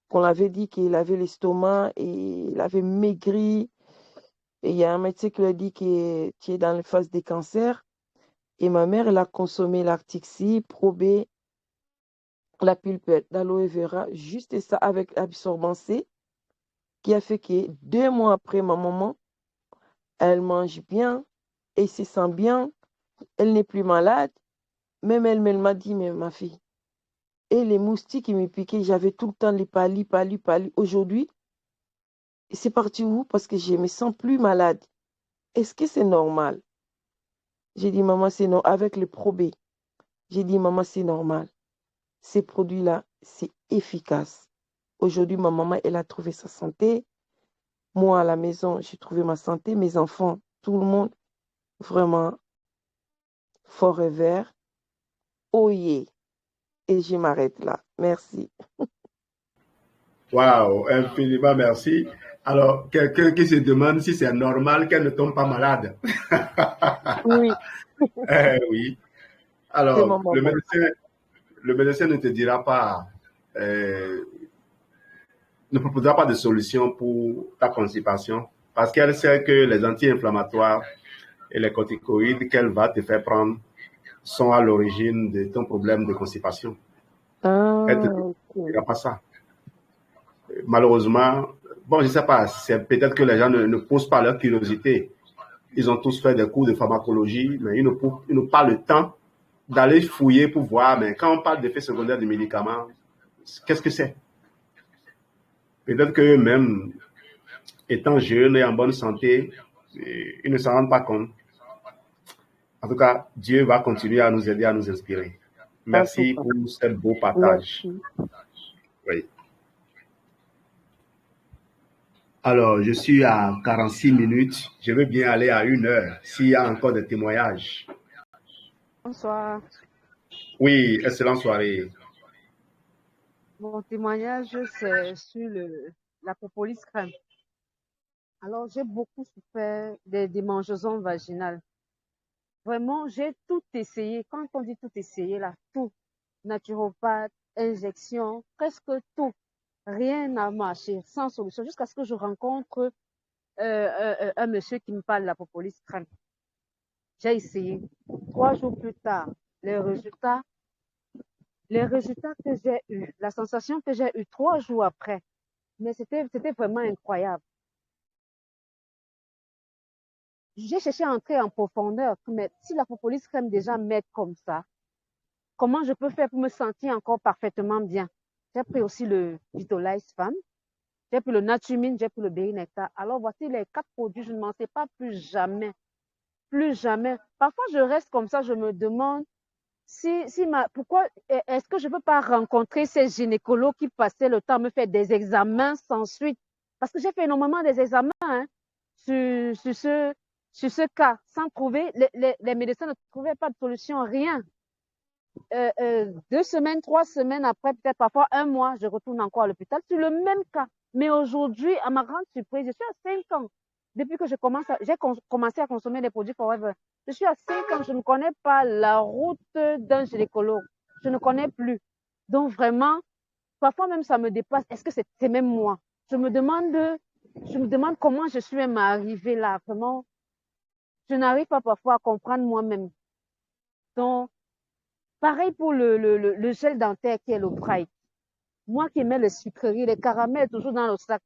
qu'on l'avait dit qu'il avait l'estomac et il avait maigri. Et il y a un médecin qui lui a dit que tu es dans la phase des cancers. Et ma mère, elle a consommé l'Artixi, Pro B, la pulpe d'aloe vera, juste ça avec absorbant C, qui a fait que 2 mois après, ma maman, elle mange bien, elle se sent bien, elle n'est plus malade. Même elle m'a dit, mais ma fille, et les moustiques qui me piquaient, j'avais tout le temps les palis. Aujourd'hui, c'est parti où? Parce que je me sens plus malade. Est-ce que c'est normal? J'ai dit, maman, c'est non, avec le probé. J'ai dit, maman, c'est normal. Ces produits-là, c'est efficace. Aujourd'hui, ma maman, elle a trouvé sa santé. Moi, à la maison, j'ai trouvé ma santé. Mes enfants, tout le monde, vraiment, forever. Oh yeah. Et je m'arrête là. Merci. Waouh, infiniment merci. Alors, quelqu'un qui se demande si c'est normal qu'elle ne tombe pas malade. Oui, Oui. c'est Alors, mon maman. le médecin ne te dira pas, euh, ne proposera pas de solution pour ta constipation parce qu'elle sait que les anti-inflammatoires et les corticoïdes qu'elle va te faire prendre sont à l'origine de ton problème de constipation. Elle ne te Ok. dira pas ça. Malheureusement, bon, je ne sais pas, c'est peut-être que les gens ne posent pas leur curiosité. Ils ont tous fait des cours de pharmacologie, mais ils n'ont pas le temps d'aller fouiller pour voir. Mais quand on parle d'effets secondaires du médicament, qu'est-ce que c'est? Peut-être qu'eux-mêmes, étant jeunes et en bonne santé, ils ne s'en rendent pas compte. En tout cas, Dieu va continuer à nous aider, à nous inspirer. En tout Merci cas, pour ce beau partage. merci. Oui. Alors, je suis à 46 minutes. Je veux bien aller à 1 heure s'il y a encore des témoignages. Bonsoir. Oui, excellente soirée. Mon témoignage, c'est sur la propolis crème. Alors, j'ai beaucoup souffert des démangeaisons vaginales. Vraiment, j'ai tout essayé. Quand on dit tout essayé, là, tout. Naturopathe, injection, presque tout. Rien n'a marché, sans solution, jusqu'à ce que je rencontre un monsieur qui me parle de la propolis crème. J'ai essayé. 3 jours plus tard, les résultats que j'ai eus, la sensation que j'ai eue 3 jours après, mais c'était vraiment incroyable. J'ai cherché à entrer en profondeur, mais si la propolis crème déjà m'aide comme ça, comment je peux faire pour me sentir encore parfaitement bien? J'ai pris aussi le Vitalize Femme, j'ai pris le Naturmine, j'ai pris le Berry Nectar. Alors voici les 4 produits, je ne m'en sais pas plus jamais. Plus jamais. Parfois, je reste comme ça, je me demande pourquoi est-ce que je ne peux pas rencontrer ces gynécologues qui passaient le temps à me faire des examens sans suite? Parce que j'ai fait énormément des examens sur ce cas, sans trouver, les médecins ne trouvaient pas de solution, rien. 2 semaines, 3 semaines après, peut-être parfois 1 mois, je retourne encore à l'hôpital sur le même cas. Mais aujourd'hui, à ma grande surprise, je suis à 5 ans. Depuis que j'ai commencé à consommer des produits Forever, je suis à 5 ans, je ne connais pas la route d'un gynécologue. Je ne connais plus. Donc vraiment, parfois même ça me dépasse. Est-ce que c'est même moi? Je me demande comment je suis même arrivée là. Vraiment, je n'arrive pas parfois à comprendre moi-même. Donc, pareil pour le gel dentaire qui est le Bright. Moi qui aimais les sucreries, les caramels toujours dans le sac.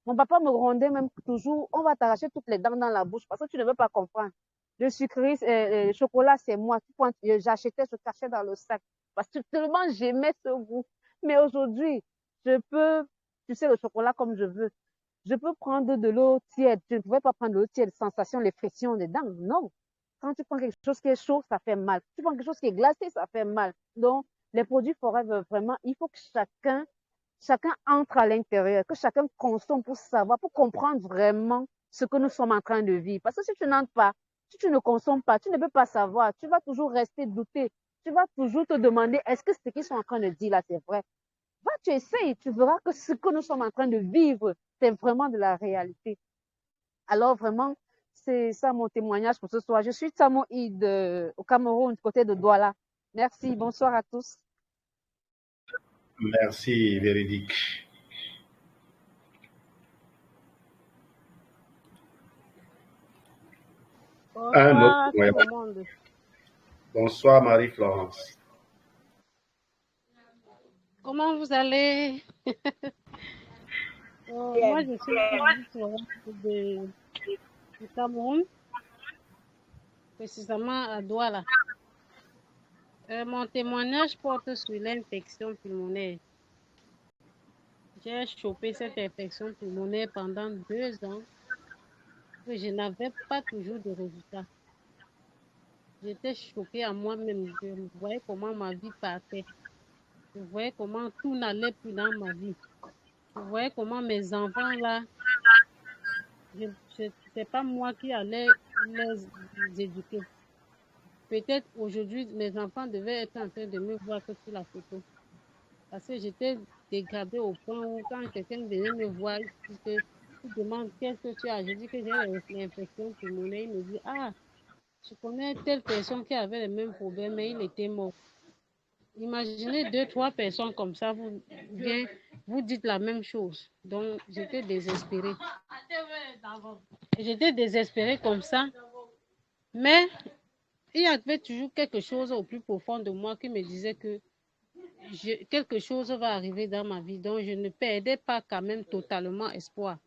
Mon papa me grondait même toujours, on va t'arracher toutes les dents dans la bouche parce que tu ne veux pas comprendre. Le sucrerie, le chocolat, c'est moi. J'achetais, je cachais dans le sac parce que tellement j'aimais ce goût. Mais aujourd'hui, je peux, tu sais, le chocolat comme je veux. Je peux prendre de l'eau tiède. Je ne pouvais pas prendre de l'eau tiède, sensation, les frictions dedans. Non. Quand tu prends quelque chose qui est chaud, ça fait mal. Tu prends quelque chose qui est glacé, ça fait mal. Donc, les produits Forever, vraiment, il faut que chacun entre à l'intérieur, que chacun consomme pour savoir, pour comprendre vraiment ce que nous sommes en train de vivre. Parce que si tu n'entres pas, si tu ne consommes pas, tu ne peux pas savoir. Tu vas toujours rester douter. Tu vas toujours te demander, est-ce que ce qu'ils sont en train de dire là, c'est vrai? Va, tu essayes, tu verras que ce que nous sommes en train de vivre, c'est vraiment de la réalité. Alors vraiment, c'est ça mon témoignage pour ce soir. Je suis Tamo Id au Cameroun, côté de Douala. Merci, bonsoir à tous. Merci, Véridique. Un autre Bonsoir à tout témoignage. le monde. Bonsoir, Marie-Florence. Comment vous allez? Moi, je suis du Cameroun, précisément à Douala. Mon témoignage porte sur l'infection pulmonaire. J'ai chopé cette infection pulmonaire pendant 2 ans que je n'avais pas toujours de résultats. J'étais choquée à moi-même. Je voyais comment ma vie partait. Je voyais comment tout n'allait plus dans ma vie. Je voyais comment mes enfants là, c'est pas moi qui allais les éduquer. Peut-être aujourd'hui, mes enfants devaient être en train de me voir que sur la photo. Parce que j'étais dégradée au point où quand quelqu'un venait me voir, il demande qu'est-ce que tu as. Je dis que j'ai l'infection pulmonaire. Il me dit, ah, je connais telle personne qui avait les mêmes problèmes, mais il était mort. Imaginez 2, 3 personnes comme ça, vous dites la même chose. Donc, j'étais désespérée. J'étais désespérée comme ça. Mais il y avait toujours quelque chose au plus profond de moi qui me disait que quelque chose va arriver dans ma vie. Donc, je ne perdais pas quand même totalement espoir.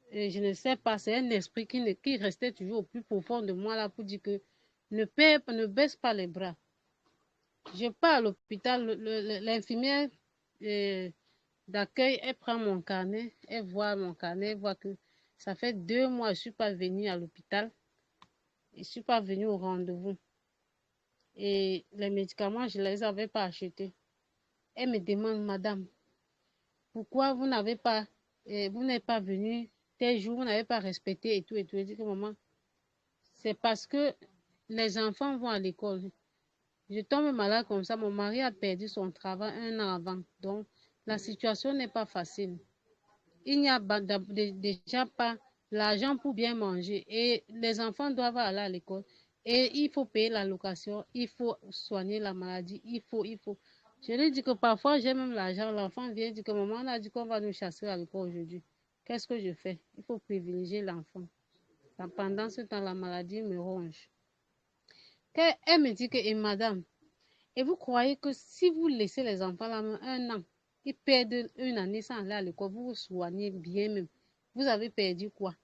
Et je ne sais pas, c'est un esprit qui restait toujours au plus profond de moi là pour dire que ne baisse pas les bras. Je pars à l'hôpital, l'infirmière d'accueil, elle prend mon carnet, elle voit mon carnet, elle voit que ça fait 2 mois, je ne suis pas venue à l'hôpital. Je ne suis pas venue au rendez-vous. Et les médicaments, je ne les avais pas achetés. Elle me demande, madame, pourquoi vous n'êtes pas venue tel jour, vous n'avez pas respecté et tout et tout. Je dis que maman, c'est parce que les enfants vont à l'école. Je tombe malade comme ça. Mon mari a perdu son travail 1 an avant. Donc, la situation n'est pas facile. Il n'y a déjà pas l'argent pour bien manger. Et les enfants doivent aller à l'école. Et il faut payer la location. Il faut soigner la maladie. Il faut. Je lui dis que parfois, j'ai même l'argent. L'enfant vient dire que maman, on a dit qu'on va nous chasser à l'école aujourd'hui. Qu'est-ce que je fais? Il faut privilégier l'enfant. Pendant ce temps, la maladie me ronge. Elle me dit que, et madame, et vous croyez que si vous laissez les enfants là 1 an, ils perdent 1 année sans aller à l'école, vous vous soignez bien même, vous avez perdu quoi?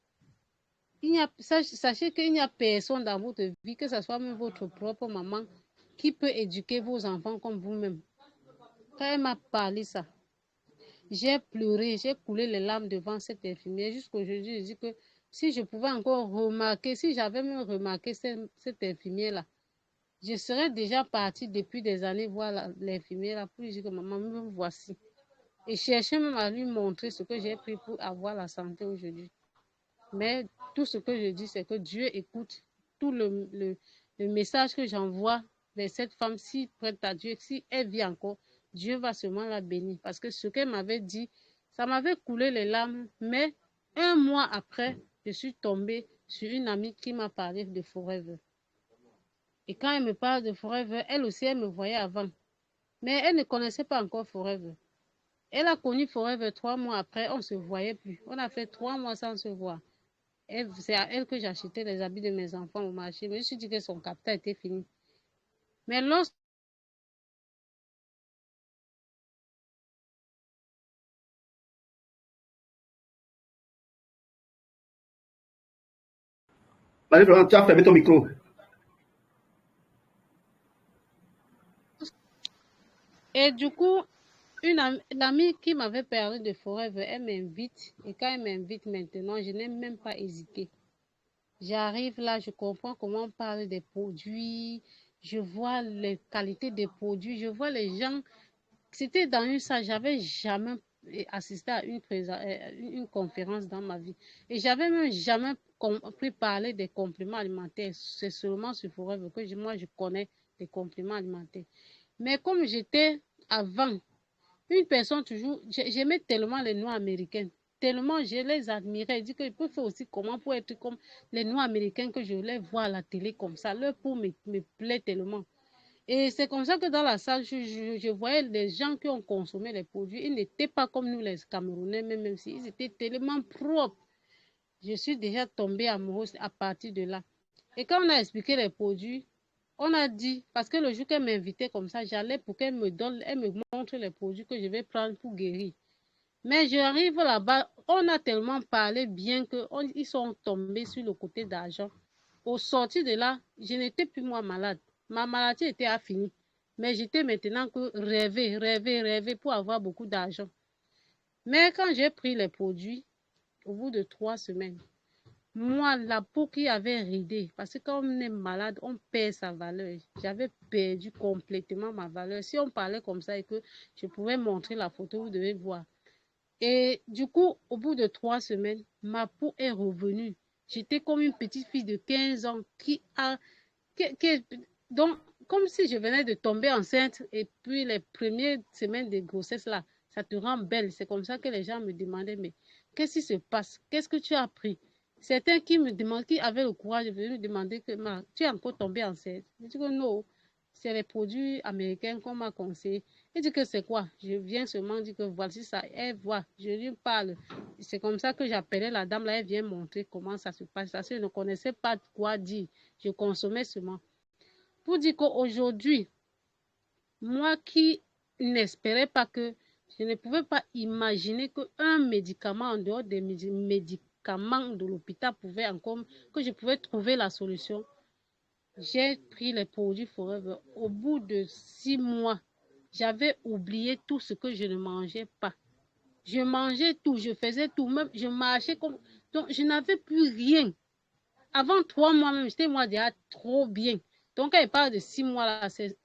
Sachez qu'il n'y a personne dans votre vie, que ce soit même votre propre maman, qui peut éduquer vos enfants comme vous-même. Quand elle m'a parlé ça, j'ai pleuré, j'ai coulé les larmes devant cette infirmière. Jusqu'aujourd'hui, je dis que si je pouvais encore remarquer, si j'avais même remarqué cette infirmière-là, je serais déjà partie depuis des années voir l'infirmière là pour lui dire que maman, me voici. Et chercher même à lui montrer ce que j'ai pris pour avoir la santé aujourd'hui. Mais tout ce que je dis, c'est que Dieu écoute tout le message que j'envoie vers cette femme, si prête à Dieu, si elle vit encore, Dieu va seulement la bénir. Parce que ce qu'elle m'avait dit, ça m'avait coulé les larmes. Mais 1 mois après, je suis tombée sur une amie qui m'a parlé de Forever. Et quand elle me parle de Forever, elle aussi, elle me voyait avant. Mais elle ne connaissait pas encore Forever. Elle a connu Forever 3 mois après, on ne se voyait plus. On a fait 3 mois sans se voir. C'est à elle que j'achetais les habits de mes enfants au marché. Mais je me suis dit que son capital était fini. Mais lorsque Marie-Florence, tu as fermé ton micro. Et du coup, l'amie qui m'avait parlé de Forever, elle m'invite. Et quand elle m'invite maintenant, je n'ai même pas hésité. J'arrive là, je comprends comment on parle des produits. Je vois les qualités des produits. Je vois les gens. C'était dans une salle, j'avais jamais assisté à une conférence dans ma vie. Et j'avais même jamais compris parler des compléments alimentaires. C'est seulement sur Forever que moi je connais les compléments alimentaires. Mais comme j'étais avant, une personne toujours, j'aimais tellement les noix américaines, tellement je les admirais. Je dis qu'ils peuvent faire aussi comment pour être comme les noix américaines que je les vois à la télé comme ça. Leur peau me plaît tellement. Et c'est comme ça que dans la salle, je voyais les gens qui ont consommé les produits. Ils n'étaient pas comme nous, les Camerounais, même s'ils étaient tellement propres. Je suis déjà tombée amoureuse à partir de là. Et quand on a expliqué les produits, On a dit, parce que le jour qu'elle m'invitait comme ça, j'allais pour qu'elle me donne, elle me montre les produits que je vais prendre pour guérir. Mais j'arrive là-bas, on a tellement parlé bien qu'ils sont tombés sur le côté d'argent. Au sortir de là, je n'étais plus moi malade. Ma maladie était affinie. Mais j'étais maintenant que rêver pour avoir beaucoup d'argent. Mais quand j'ai pris les produits, au bout de 3 semaines, moi, la peau qui avait ridé, parce que quand on est malade, on perd sa valeur. J'avais perdu complètement ma valeur. Si on parlait comme ça et que je pouvais montrer la photo, vous devez voir. Et du coup, au bout de 3 semaines, ma peau est revenue. J'étais comme une petite fille de 15 ans donc, comme si je venais de tomber enceinte et puis les premières semaines de grossesse là, ça te rend belle. C'est comme ça que les gens me demandaient, mais qu'est-ce qui se passe? Qu'est-ce que tu as pris? Certains qui me demandent, qui avaient le courage de me demander que tu es encore tombée enceinte. Je dis que non, c'est les produits américains qu'on m'a conseillé. Elle dit que c'est quoi? Je viens seulement dire que voici ça. Elle voit, je lui parle. C'est comme ça que j'appelais la dame là, elle vient montrer comment ça se passe. Parce que je ne connaissais pas quoi dire. Je consommais seulement. Pour dire qu'aujourd'hui, moi qui n'espérais pas que, je ne pouvais pas imaginer qu'un médicament en dehors des médicaments de l'hôpital pouvait encore, que je pouvais trouver la solution. J'ai pris les produits Forever. Au bout de 6 mois, j'avais oublié tout ce que je ne mangeais pas. Je mangeais tout, je faisais tout, même je marchais comme... Donc, je n'avais plus rien. Avant 3 mois même, j'étais moi déjà trop bien. Donc, quand il parle de 6 mois, là, c'est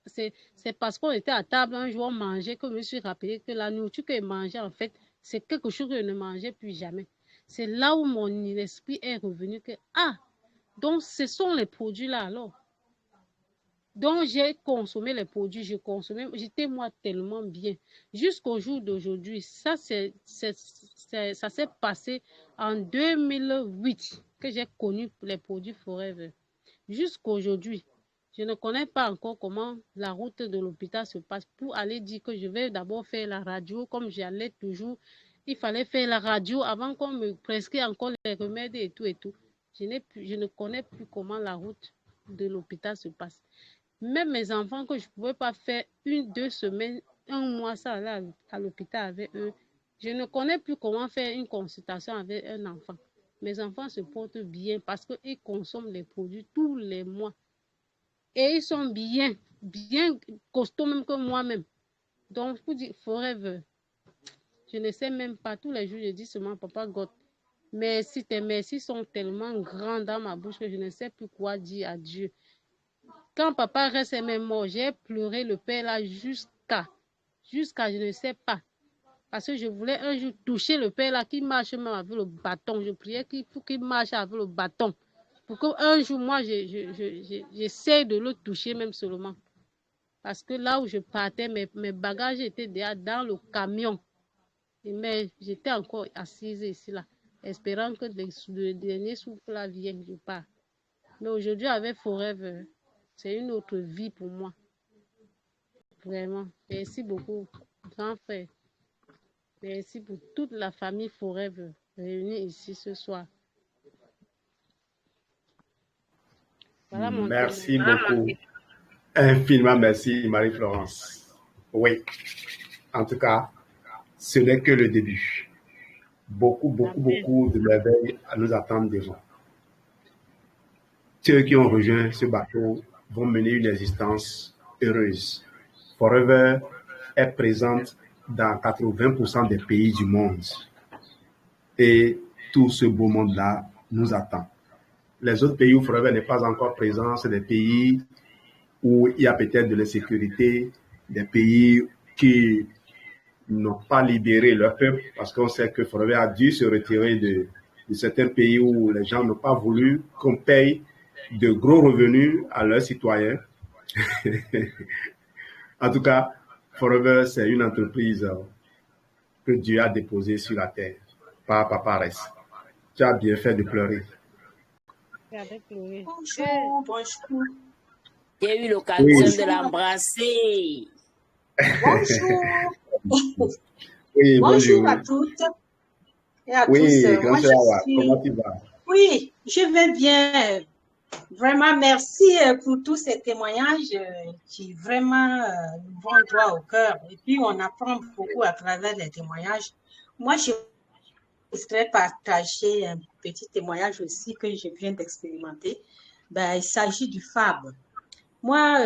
parce qu'on était à table un jour, on mangeait, que je me suis rappelé que la nourriture que je mangeais, en fait, c'est quelque chose que je ne mangeais plus jamais. C'est là où mon esprit est revenu que, ah, donc ce sont les produits là alors. Donc, j'ai consommé les produits, j'étais moi tellement bien. Jusqu'au jour d'aujourd'hui, ça s'est passé en 2008 que j'ai connu les produits Forever. Jusqu'aujourd'hui, je ne connais pas encore comment la route de l'hôpital se passe pour aller dire que je vais d'abord faire la radio comme j'allais toujours. Il fallait faire la radio avant qu'on me prescrive encore les remèdes et tout et tout. Je ne connais plus comment la route de l'hôpital se passe. Même mes enfants que je ne pouvais pas faire 1-2 semaines, 1 mois ça là à l'hôpital avec eux, je ne connais plus comment faire une consultation avec un enfant. Mes enfants se portent bien parce qu'ils consomment les produits tous les mois. Et ils sont bien costauds même que moi-même. Donc, pour dire Forever, je ne sais même pas. Tous les jours, je dis seulement, Papa God, merci, tes merci sont tellement grands dans ma bouche que je ne sais plus quoi dire à Dieu. Quand papa reste même mort, j'ai pleuré le père là jusqu'à je ne sais pas. Parce que je voulais un jour toucher le père là qui marche même avec le bâton. Je priais pour qu'il marche avec le bâton. Pour qu'un jour, moi, j'essaie de le toucher même seulement. Parce que là où je partais, mes bagages étaient déjà dans le camion. Mais j'étais encore assise ici là, espérant que le dernier souffle là vienne, je pars. Mais aujourd'hui, avec Forever, c'est une autre vie pour moi. Vraiment. Merci beaucoup, grand frère. Merci pour toute la famille Forever réunie ici ce soir. Voilà mon Merci beaucoup. Infiniment merci, Marie-Florence. Oui, en tout cas, ce n'est que le début. Beaucoup de merveilles à nous attendre devant. Ceux qui ont rejoint ce bateau vont mener une existence heureuse. Forever est présente dans 80% des pays du monde. Et tout ce beau monde-là nous attend. Les autres pays où Forever n'est pas encore présent, c'est des pays où il y a peut-être de l'insécurité, des pays qui n'ont pas libéré leur peuple, parce qu'on sait que Forever a dû se retirer de certains pays où les gens n'ont pas voulu qu'on paye de gros revenus à leurs citoyens. En tout cas, Forever, c'est une entreprise que Dieu a déposée sur la terre, par Papares. Tu as bien fait de pleurer. Bonjour. J'ai eu l'occasion de l'embrasser. Bonjour. Oui, bonjour à toutes et à tous. Comment tu vas? Oui, je vais bien. Vraiment, merci pour tous ces témoignages qui vraiment nous vont droit au cœur. Et puis, on apprend beaucoup à travers les témoignages. Moi, je voudrais partager un petit témoignage aussi que je viens d'expérimenter. Ben, il s'agit du FAB. Moi,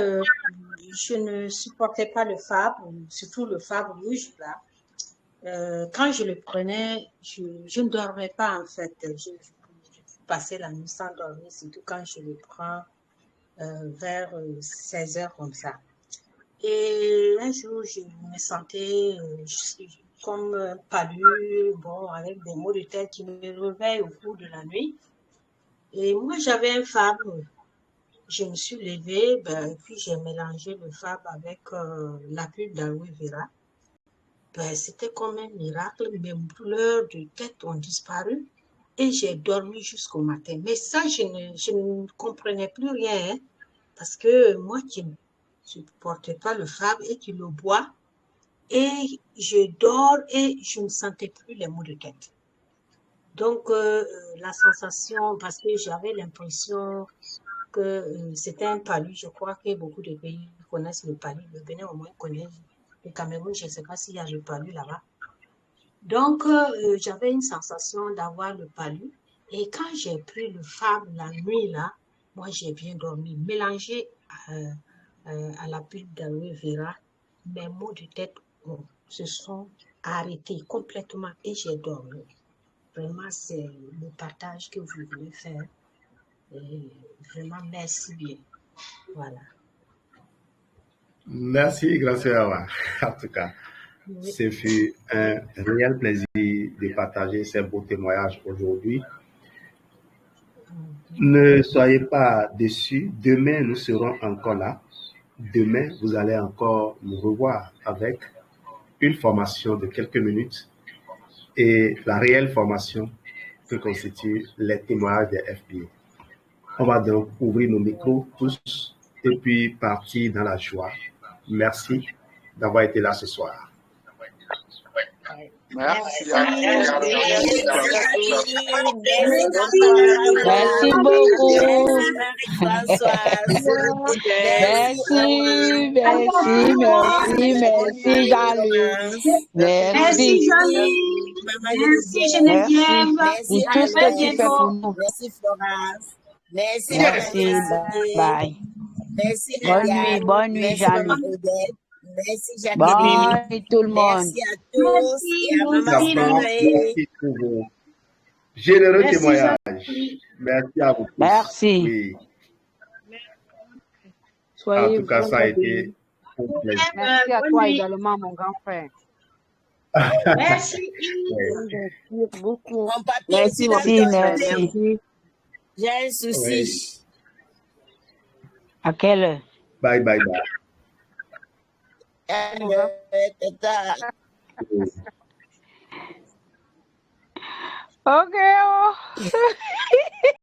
je ne supportais pas le FAB, surtout le FAB rouge, là. Quand je le prenais, je ne dormais pas, en fait. Je passais la nuit sans dormir, surtout quand je le prends vers 16 heures comme ça. Et un jour, je me sentais comme palu, bon, avec des maux de tête qui me réveillent au cours de la nuit. Et moi, j'avais un FAB. Je me suis levée, ben, puis j'ai mélangé le FAB avec la pulpe d'aloe vera. Ben, c'était comme un miracle. Mes douleurs de tête ont disparu et j'ai dormi jusqu'au matin. Mais ça, je ne comprenais plus rien, hein, parce que moi qui ne supportais pas le FAB et qui le bois, et je dors et je ne sentais plus les maux de tête. Donc, la sensation, parce que j'avais l'impression que c'était un palu. Je crois que beaucoup de pays connaissent le palu. Le Bénin au moins connaît. Le Cameroun, je ne sais pas s'il y a le palu là-bas. Donc, j'avais une sensation d'avoir le palu. Et quand j'ai pris le FAB la nuit, là, moi, j'ai bien dormi. Mélangé à la pulpe d'aloe vera, mes maux de tête se sont arrêtés complètement et j'ai dormi. Vraiment, c'est le partage que vous voulez faire. Et vraiment, merci bien. Voilà. Merci, Graciela. En tout cas, ce fut un réel plaisir de partager ces beaux témoignages aujourd'hui. Ne soyez pas déçus. Demain, nous serons encore là. Demain, vous allez encore nous revoir avec une formation de quelques minutes et la réelle formation que constituent les témoignages des FBA. On va donc ouvrir nos micros tous et puis partir dans la joie. Merci d'avoir été là ce soir. Merci. Merci beaucoup. Merci Jean-Louis. Merci Johnny. Merci Geneviève. Merci pour tout ce que tu fais pour nous. Merci Florence. Merci. Bye. Merci Bonne nuit, Jean-Louis. Merci Jacqueline. Bonne nuit tout le monde. Merci à tous et à Maman Merci pour vos généreux témoignages. Merci à vous tous. Merci. Oui. Soyez en tout cas, ça a été un plaisir. Merci à toi également, mon grand frère. Merci. Merci beaucoup. Merci. J'ai un souci. Oui. À quelle heure? Bye. Ok.